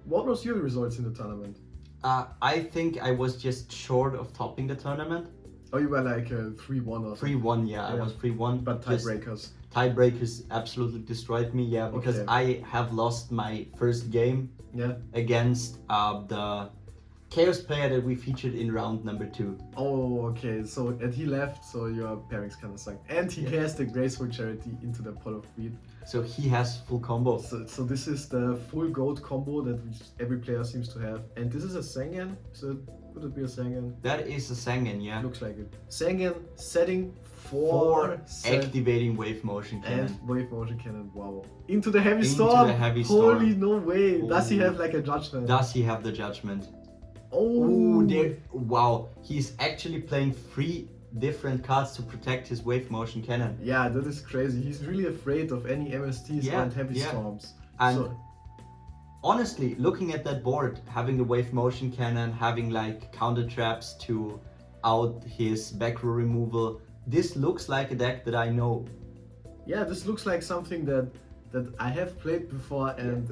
What was your results in the tournament? I think I was just short of topping the tournament. Oh, you were like 3-1 or something. 3-1, yeah, I Yeah. was 3-1. But Just tiebreakers. tiebreakers absolutely destroyed me, yeah, because Okay. I have lost my first game Yeah. against the Chaos player that we featured in round number 2. Oh, okay. So and he left, so your pairings kind of sucked. And he Yeah. cast the Graceful Charity into the pot of greed. So he has full combo. So this is the full gold combo that every player seems to have. And this is a Sengen. So could it be a Sengen? That is a Sengen, yeah. Looks like it. Sengen setting For set activating wave motion cannon. and wave motion cannon. Wow. Into the heavy Into storm. the heavy Holy storm. no way. Does he Ooh. have like a judgment? Does he have the judgment? Oh. Ooh, there. Wow, he's actually playing 3 different cards to protect his wave motion cannon. Yeah, that is crazy. He's really afraid of any MSTs Yeah, and heavy yeah. storms. And So, honestly, looking at that board, having the wave motion cannon, having like counter traps to out his back row removal, this looks like a deck that I know. yeah, this looks like something that I have played before, and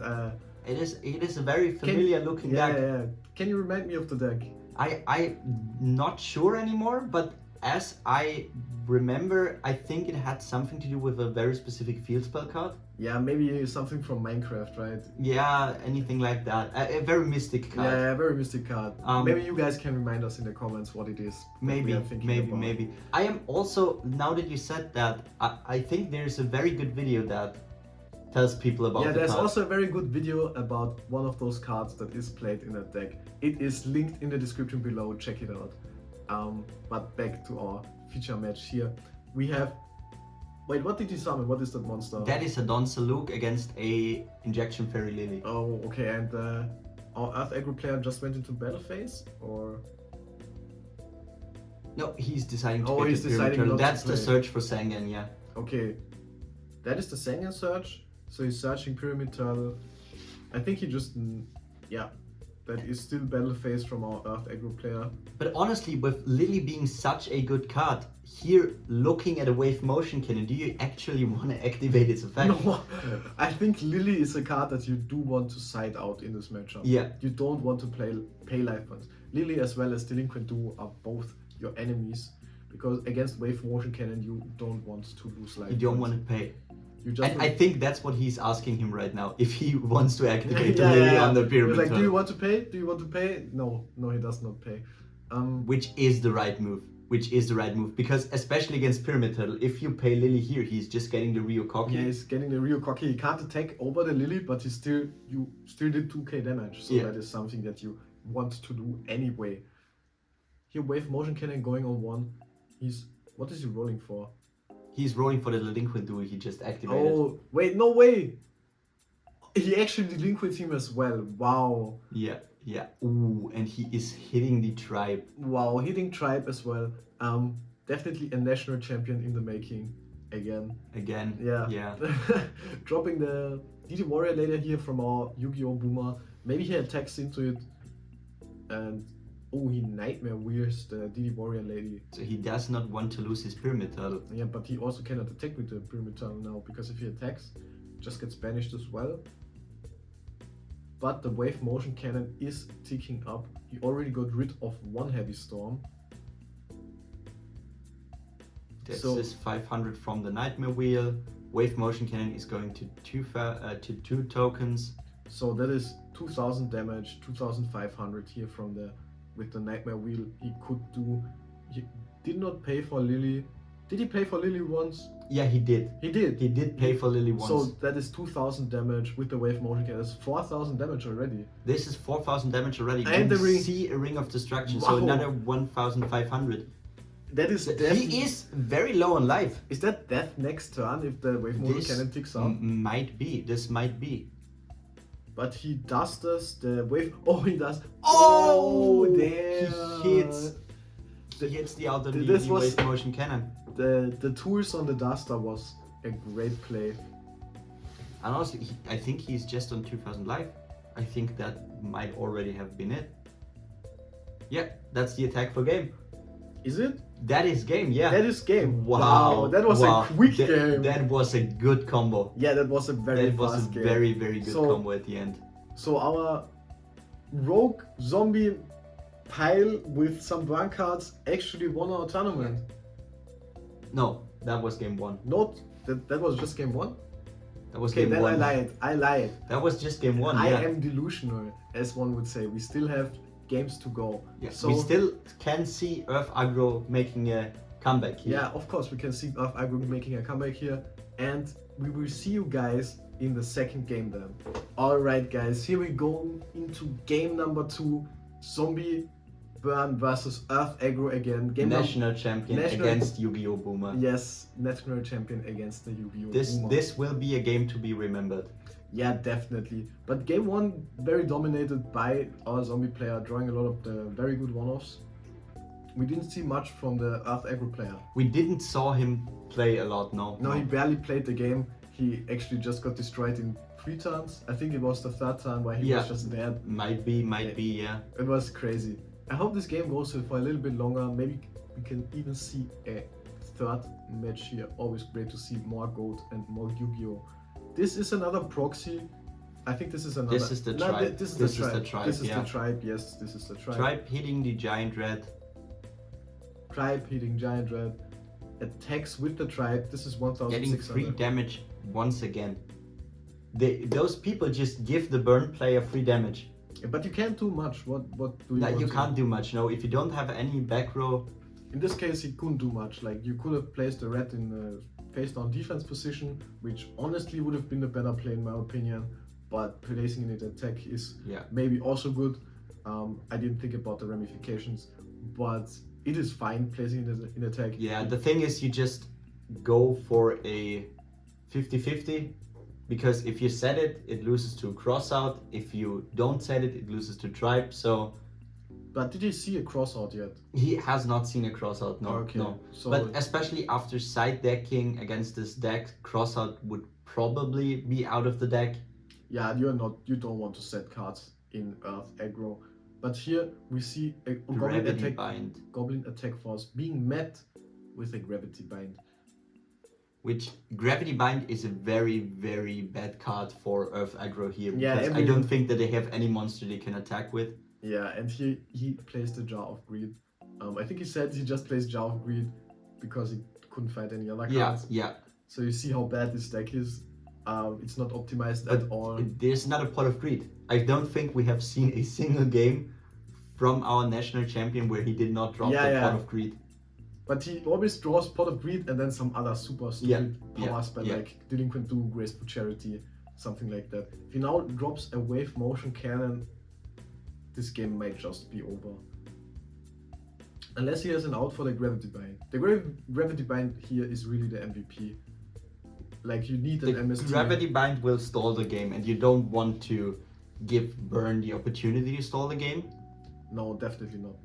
It is a very familiar looking yeah, deck. yeah. Can you remind me of the deck? I'm not sure anymore, but as I remember, I think it had something to do with a very specific field spell card. Yeah, maybe something from Minecraft, right? Yeah, anything like that. A very mystic card. Yeah, very mystic card. Maybe you guys can remind us in the comments what it is. that we Maybe, are thinking about. maybe. I am also, now that you said that, I think there's a very good video that tells people about Yeah, the there's card. also a very good video about one of those cards that is played in that deck. It is linked in the description below, check it out. But back to our feature match here. We have... Wait, what did you summon? What is that monster? That is a Don Saluk against a Injection Fairy Lily. Oh, okay, and our Earth Aggro player just went into battle phase? Or... No, he's deciding to Oh, get he's the Pyramid deciding Turtle. not to That's the play. search for Sangan, yeah. Okay, that is the Sengen search. So he's searching Pyramid Turtle. I think he just... Yeah, that is still battle phase from our Earth Aggro player. But honestly, with Lily being such a good card, here looking at a wave motion cannon, do you actually want to activate its effect? No, I think Lily is a card that you do want to side out in this matchup. Yeah. You don't want to pay life points. Lily as well as Delinquent Duo are both your enemies, because against Wave Motion Cannon you don't want to lose life You don't points. want to pay. You just And I think that's what he's asking him right now, if he wants to activate the Yeah, Lily yeah. on the He's Pyramid like, do you Turtle. want to pay? Do you want to pay? No, he does not pay. Which is the right move. Because especially against Pyramid Turtle, if you pay Lily here, he's just getting the Rio Cocky. Yeah, he's getting the real cocky. He can't attack over the Lily, but you still did 2k damage. So Yeah. that is something that you want to do anyway. Here, Wave Motion Cannon going on 1. What is he rolling for? He's rolling for the Delinquent Duo he just activated. Oh, wait, no way! He actually delinquent him as well. Wow. Yeah. Ooh, and he is hitting the tribe. Wow, hitting Tribe as well. Definitely a national champion in the making. Again. Yeah. Dropping the DD Warrior later here from our Yu-Gi-Oh! Boomer. Maybe he attacks into it. And oh, he Nightmare Wears the DD Warrior lady. So he does not want to lose his Pyramid Turtle. Yeah, but he also cannot attack with the Pyramid Tunnel now, because if he attacks, it just gets banished as well. But the Wave Motion Cannon is ticking up. He already got rid of 1 Heavy Storm. This So- is 500 from the Nightmare Wheel. Wave Motion Cannon is going to 2 tokens. So that is 2000 damage, 2500 here with the Nightmare Wheel. He did not pay for Lily. Did he pay for Lily once? Yeah, he did. He did. He did pay for Lily once. So that is 2000 damage with the Wave Motion Cannon. That's 4000 damage already. This is 4000 damage already. And You the ring. see a Ring of Destruction, Wow. so another 1500. That is He is very low on life. Is that death next turn if the Wave Motion Cannon ticks up? This might be. But he does the wave. Oh, he does. Oh, damn! He hits the outer This DD was- Wave Motion Cannon. The tools on the Duster was a great play. And honestly, I think he's just on 2000 life. I think that might already have been it. Yeah, that's the attack for game. Is it? That is game, yeah. That is game. Wow, That was wow. a quick game. That was a good combo. Yeah, that was a very That was fast a game. very good So- combo at the end. So our rogue zombie pile with some burn cards actually won our tournament. No, that was game 1. Not that was just game 1. That was Okay, game then 1. I lied. That was just game 1. I yeah. am delusional, as one would say. We still have games to go. Yeah, So we still can see Earth Aggro making a comeback here. yeah, of course we can see Earth Aggro making a comeback here, and we will see you guys in the second game then. Alright guys, here we go into game number 2. Zombie Burn versus Earth Aggro again. Game National champion against Yu-Gi-Oh! Boomer. Yes, national champion against the Yu-Gi-Oh! Boomer. This will be a game to be remembered. Yeah, definitely. But game 1 very dominated by our zombie player, drawing a lot of the very good one-offs. We didn't see much from the Earth Aggro player. We didn't saw him play a lot, no. No, he barely played the game. He actually just got destroyed in 3 turns. I think it was the 3rd turn where he was just dead. Might be, yeah. It was crazy. I hope this game goes for a little bit longer. Maybe we can even see a 3rd match here. Always great to see more Goat and more Yu-Gi-Oh! This is another proxy. I think this is another. This is the tribe. This is This the is tribe. the tribe, This is yeah. the tribe. Yes, this is the tribe. Tribe hitting the giant red. Tribe hitting giant red. Attacks with the tribe. This is 1,600. Getting free damage once again. Those people just give the burn player free damage. But you can't do much. What do you No, want you to can't do much. No, if you don't have any back row. In this case, he couldn't do much. Like, you could have placed the red in a face-down defense position, which honestly would have been the better play in my opinion. But placing it in attack is maybe also good. I didn't think about the ramifications, but it is fine placing it in attack. Yeah, the thing is you just go for a 50-50. Because if you set it, it loses to crossout. If you don't set it, it loses to tribe. So, but did you see a crossout yet? He has not seen a crossout. No, okay. no. So, but especially after side decking against this deck, crossout would probably be out of the deck. Yeah, you don't want to set cards in Earth Aggro. But here we see a Goblin attack force being met with a Gravity Bind. Which Gravity Bind is a very, very bad card for Earth Aggro here. Because Yeah, I don't think that they have any monster they can attack with. Yeah, and he plays the Jar of Greed. I think he said he just plays Jar of Greed because he couldn't find any other cards. Yeah. So you see how bad this deck is. It's not optimized at all. There's not a Pot of Greed. I don't think we have seen a single game from our national champion where he did not drop the Pot of Greed. But he always draws Pot of Greed and then some other super stupid power spell like Delinquent Do, Graceful Charity, something like that. If he now drops a Wave Motion Cannon, this game might just be over. Unless he has an out for the Gravity Bind. The Gravity Bind here is really the MVP. Like, you need an MST. Gravity Bind will stall the game, and you don't want to give Burn the opportunity to stall the game. No, definitely not.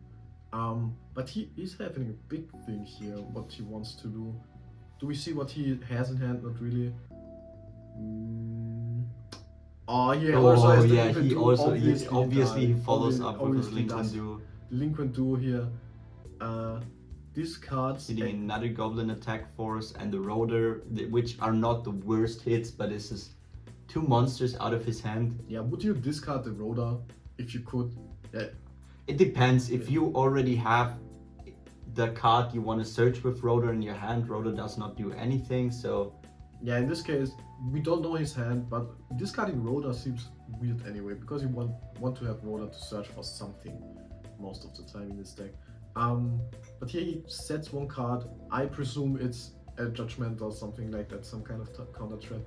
But he is having a big thing here, what he wants to do. Do we see what he has in hand? Not really. Oh, he also has the Delinquent Do. Obviously he follows up with the Obviously Delinquent Do. Delinquent Do here. Discards. Hitting another Goblin attack force and the Rotor, which are not the worst hits, but this is 2 monsters out of his hand. Yeah, would you discard the Rotor if you could? Yeah. It depends. If you already have the card you want to search with Rotor in your hand, Rotor does not do anything, so... Yeah, in this case, we don't know his hand, but discarding Rotor seems weird anyway, because you want to have Rotor to search for something most of the time in this deck. But here he sets 1 card. I presume it's a Judgment or something like that, some kind of counter trap.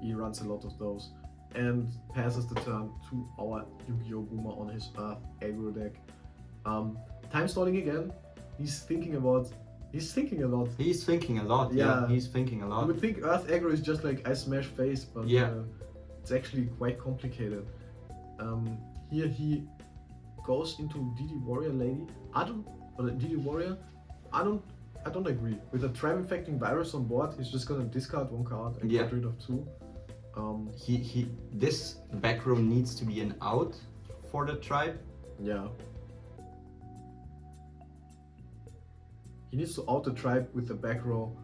He runs a lot of those. And passes the turn to our Yu-Gi-Oh! Boomer on his Earth Aggro deck. Time stalling again. He's thinking a lot. He's thinking a lot. Yeah, he's thinking a lot. You would think Earth Aggro is just like I smash face, but it's actually quite complicated. Here he goes into DD Warrior Lady. DD Warrior. I don't agree. With a Tribe Infecting Virus on board, he's just gonna discard 1 card and get rid of 2. This back row needs to be an out for the tribe. Yeah. He needs to out the tribe with the back row,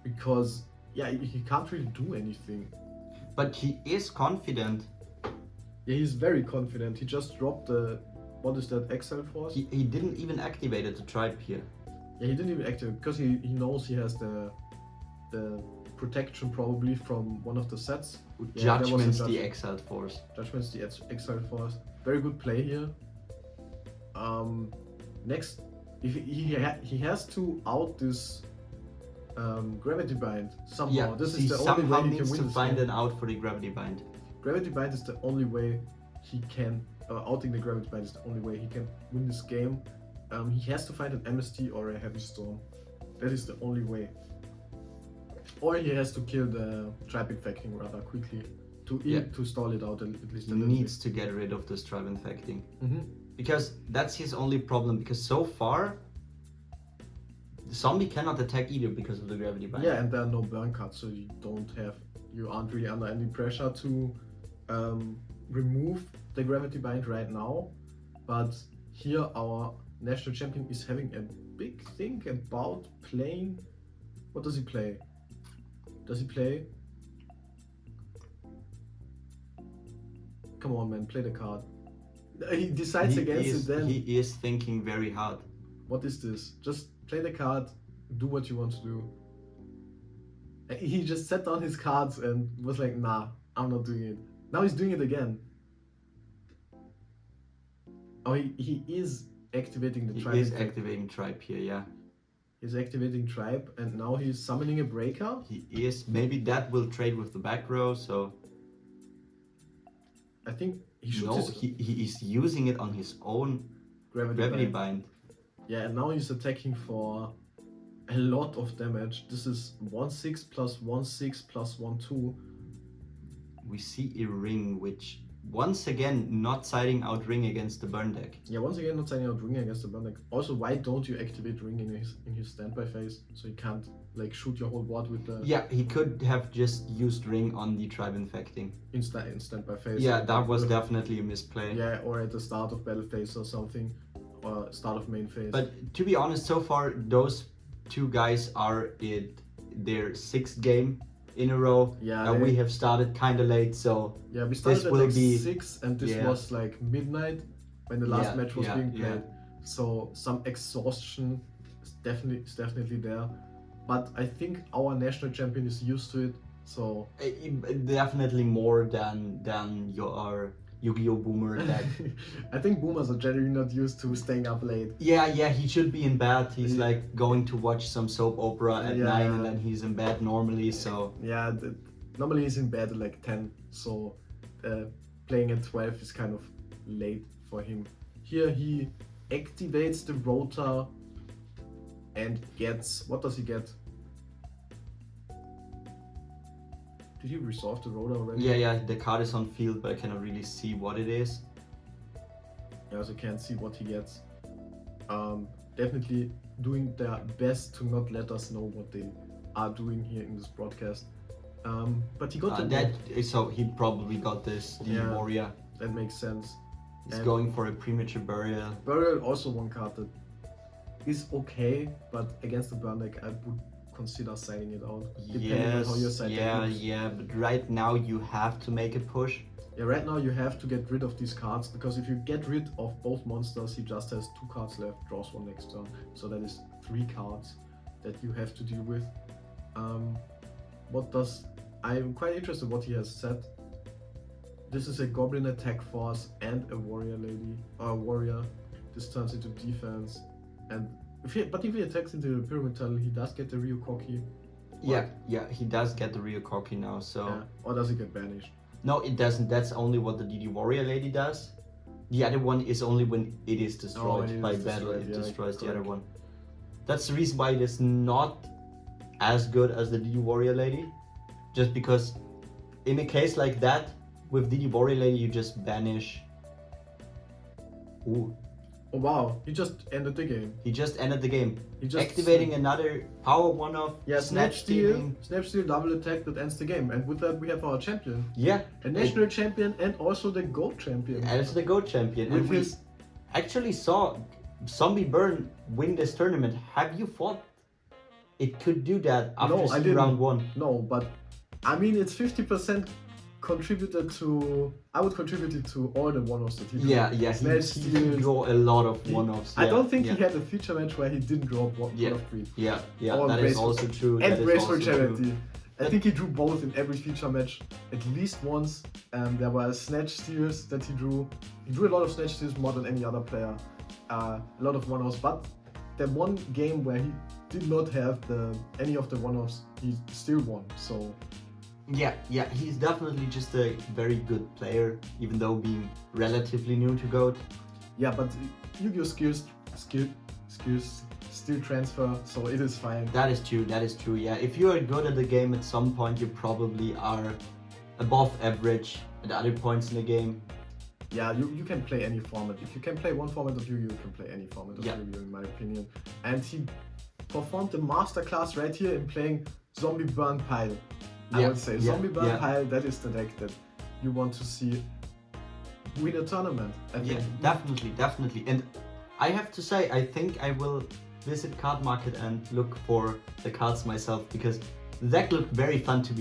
because he can't really do anything. But he is confident. Yeah, he's very confident. He just dropped the What is that Exile Force? He didn't even activate the tribe here. Yeah, he didn't even activate because he knows he has the protection probably from one of the sets. Yeah, there was a Judgment's the judgment. exiled force. Judgment's the Exile Force. Very good play here. Next, if he has to out this Gravity Bind somehow. Yeah, This he is the only somehow way he needs can win to this find game. an out for the gravity bind. Gravity Bind is the only way he can. Outing the Gravity Bind is the only way he can win this game. He has to find an MST or a Heavy Storm. That is the only way. Or he has to kill the Tribe Infecting rather quickly to stall it out at least a He little needs to get rid of this tribe infecting. bit. Because that's his only problem, because so far the zombie cannot attack either because of the gravity bind. Yeah, and there are no burn cuts, so you aren't really under any pressure to remove the Gravity Bind right now. But here our national champion is having a big think about playing. What does he play? Does he play? Come on, man, play the card. He decides against it then. He is thinking very hard. What is this? Just play the card, do what you want to do. He just set down his cards and was like, nah, I'm not doing it. Now he's doing it again. Oh, he is activating the tribe. He is activating tribe here, yeah. He's activating tribe and now he's summoning a breaker. He is. Maybe that will trade with the back row, so... I think he should he is using it on his own gravity bind. Yeah, and now he's attacking for a lot of damage. This is 1/6 plus 1/6 plus 1/2. We see a ring, which once again not siding out ring against the burn deck. Yeah, once again not signing out ring against the burn deck. Also, why don't you activate ring in his standby phase so he can't like shoot your whole board with the Yeah, he could have just used ring on the tribe infecting. in standby phase. Yeah, that was definitely a misplay. Yeah, or at the start of battle phase or something, or start of main phase. But to be honest, so far those two guys are in their sixth game in a row. Yeah, and we have started kind of late, so yeah, we started this at will like be 6 and this yeah. was like midnight when the last match was being yeah. played. So some exhaustion is definitely there. But I think our national champion is used to it. So definitely more than your Yu-Gi-Oh! Boomer deck. I think boomers are generally not used to staying up late. Yeah, he should be in bed. He's like going to watch some soap opera at 9 and then he's in bed normally, so... Yeah, normally he's in bed at like 10, so playing at 12 is kind of late for him. Here he activates the rotor and gets... What does he get? Did he resolve the rotor already? Yeah, the card is on field, but I cannot really see what it is. I also can't see what he gets. Definitely doing their best to not let us know what they are doing here in this broadcast. But he got so he probably got this, the warrior. That makes sense. He's going for a premature burial. Burial also one card that is okay, but against the burn deck I would consider signing it out. Depending on how your side deck looks. Yeah, but right now you have to make a push. Yeah, right now you have to get rid of these cards, because if you get rid of both monsters, he just has 2 cards left, draws 1 next turn. So that is 3 cards that you have to deal with. I'm quite interested what he has said. This is a goblin attack force and a warrior lady, or a warrior. This turns into defense, and if he attacks into the pyramid tunnel, he does get the Ryokoki. Yeah, he does get the Ryokoki now, so... Yeah. Or does he get banished? No, it doesn't. That's only what the DD Warrior Lady does. The other one is only when it is destroyed by battle. It destroys the other one. That's the reason why it is not as good as the DD Warrior Lady. Just because in a case like that, with DD Warrior Lady, you just banish... Ooh. Oh wow, he just ended the game. He just ended the game. He just activating another power one-off. Yeah, Snatch Steal, double attack that ends the game. And with that we have our champion. Yeah. A national champion and also the GOAT champion. As the GOAT champion. And we actually saw Zombie Burn win this tournament. Have you thought it could do that after round 1? No, but I mean it's 50% contributed to. I would contribute it to all the one-offs that he drew. Yeah, Snatch he steals. draw a lot of one-offs. I don't think yeah. he had a feature match where he didn't draw one of three. Yeah, Or that Brace is for- also true. And that is Brace for also Charity. true. I think he drew both in every feature match at least once. There were snatch steals that he drew. He drew a lot of snatch steals more than any other player. A lot of one-offs, but the one game where he did not have any of the one-offs, he still won. So Yeah, he's definitely just a very good player, even though being relatively new to GOAT. yeah, but Yu-Gi-Oh skills still transfer, so it is fine. That is true, yeah. If you are good at the game at some point, you probably are above average at other points in the game. Yeah, you can play any format. If you can play one format of Yu-Gi-Oh, you can play any format of Yu-Gi-Oh, in my opinion. And he performed a masterclass right here in playing Zombie Burn Pile. I would say Zombie Burn Pile, that is the deck that you want to see win a tournament. I think. Definitely. And I have to say, I think I will visit Card Market and look for the cards myself, because the deck looked very fun to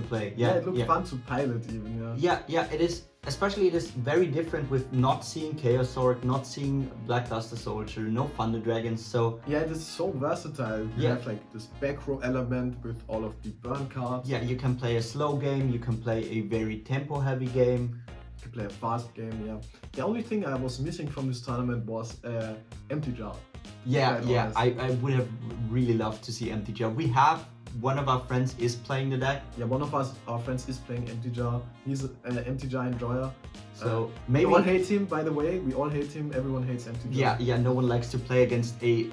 play. Yeah, it looked fun to pilot even. Yeah, it is. Especially, it is very different with not seeing Chaos Sword, not seeing Blackluster Soldier, no Thunder Dragons. So yeah, it is so versatile. You have like this back row element with all of the burn cards. Yeah, you can play a slow game, you can play a very tempo heavy game. You can play a fast game. Yeah. The only thing I was missing from this tournament was Empty Jar. Yeah, I would have really loved to see Empty Jar. We have one of our friends is playing the deck. Yeah, one of our friends is playing Empty Jar. He's an Empty Jar enjoyer. So maybe we all hate him, by the way. We all hate him. Everyone hates Empty Jar. Yeah. No one likes to play against a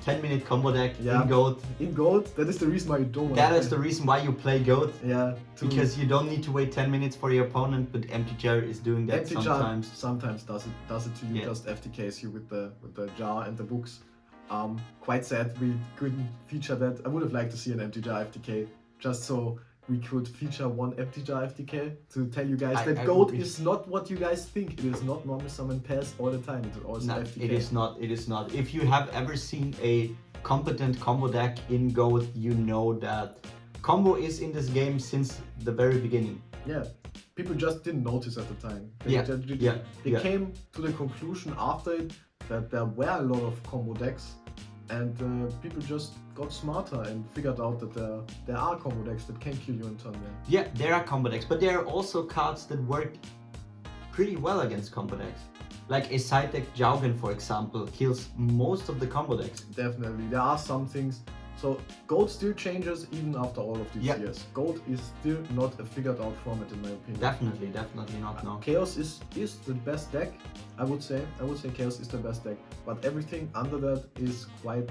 10-minute combo deck in GOAT. In GOAT, that is the reason why you don't want That is the reason why you play GOAT. Yeah. Because you don't need to wait 10 minutes for your opponent, but Empty Jar is doing that Empty sometimes. Jar sometimes does it to you. Just FTKs you with the jar and the books. Quite sad we couldn't feature that. I would have liked to see an Empty Jar FTK, just so we could feature one Empty Jar FTK to tell you guys that GOAT is not what you guys think. It is not normal summon pass all the time. It is also FTK. It is not. If you have ever seen a competent combo deck in GOAT, you know that combo is in this game since the very beginning. Yeah. People just didn't notice at the time. They came to the conclusion after it that there were a lot of combo decks, and people just got smarter and figured out that there are combo decks that can kill you in turn. Yeah, there are combo decks, but there are also cards that work pretty well against combo decks. Like a side deck Jaugen, for example, kills most of the combo decks. Definitely, there are some things. So GOAT still changes even after all of these years. GOAT is still not a figured out format in my opinion. Definitely not, no. Chaos is the best deck, I would say. Chaos is the best deck, but everything under that is quite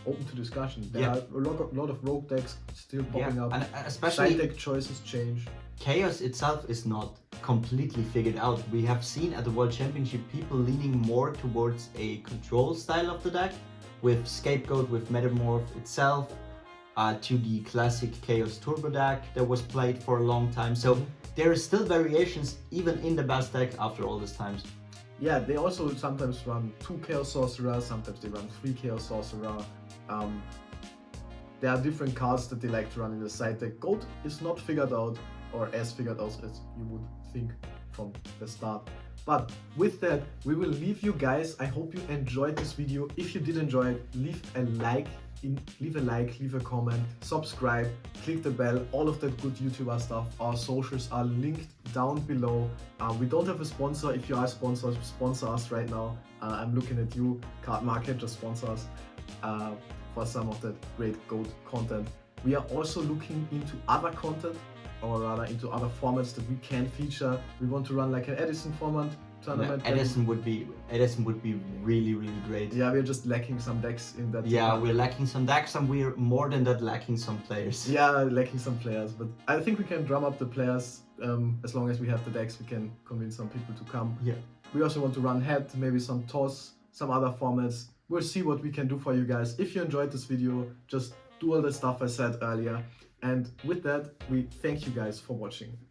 open to discussion. There are a lot of rogue decks still popping up. And especially side deck choices change. Chaos itself is not completely figured out. We have seen at the World Championship people leaning more towards a control style of the deck, with Scapegoat, with Metamorph itself, to the classic Chaos Turbo deck that was played for a long time. So there are still variations even in the best deck after all these times. Yeah, they also sometimes run 2 Chaos Sorcerer, sometimes they run 3 Chaos Sorcerer. There are different cards that they like to run in the side deck. GOAT is not figured out, or as figured out as you would think from the start. But with that, we will leave you guys. I hope you enjoyed this video. If you did enjoy it, leave a like, leave a comment, subscribe, click the bell, all of that good YouTuber stuff. Our socials are linked down below. We don't have a sponsor. If you are a sponsor, sponsor us right now. I'm looking at you, Card Market, just sponsor us for some of that great GOAT content. We are also looking into other content, or rather into other formats that we can feature. We want to run like an Edison format tournament. Yeah, Edison would be really great. Yeah, we're just lacking some decks in that. Yeah, we're lacking some decks, and we're more than that lacking some players. Yeah, lacking some players, but I think we can drum up the players. As long as we have the decks, we can convince some people to come. Yeah. We also want to run head, maybe some toss, some other formats. We'll see what we can do for you guys. If you enjoyed this video, just do all the stuff I said earlier. And with that, we thank you guys for watching.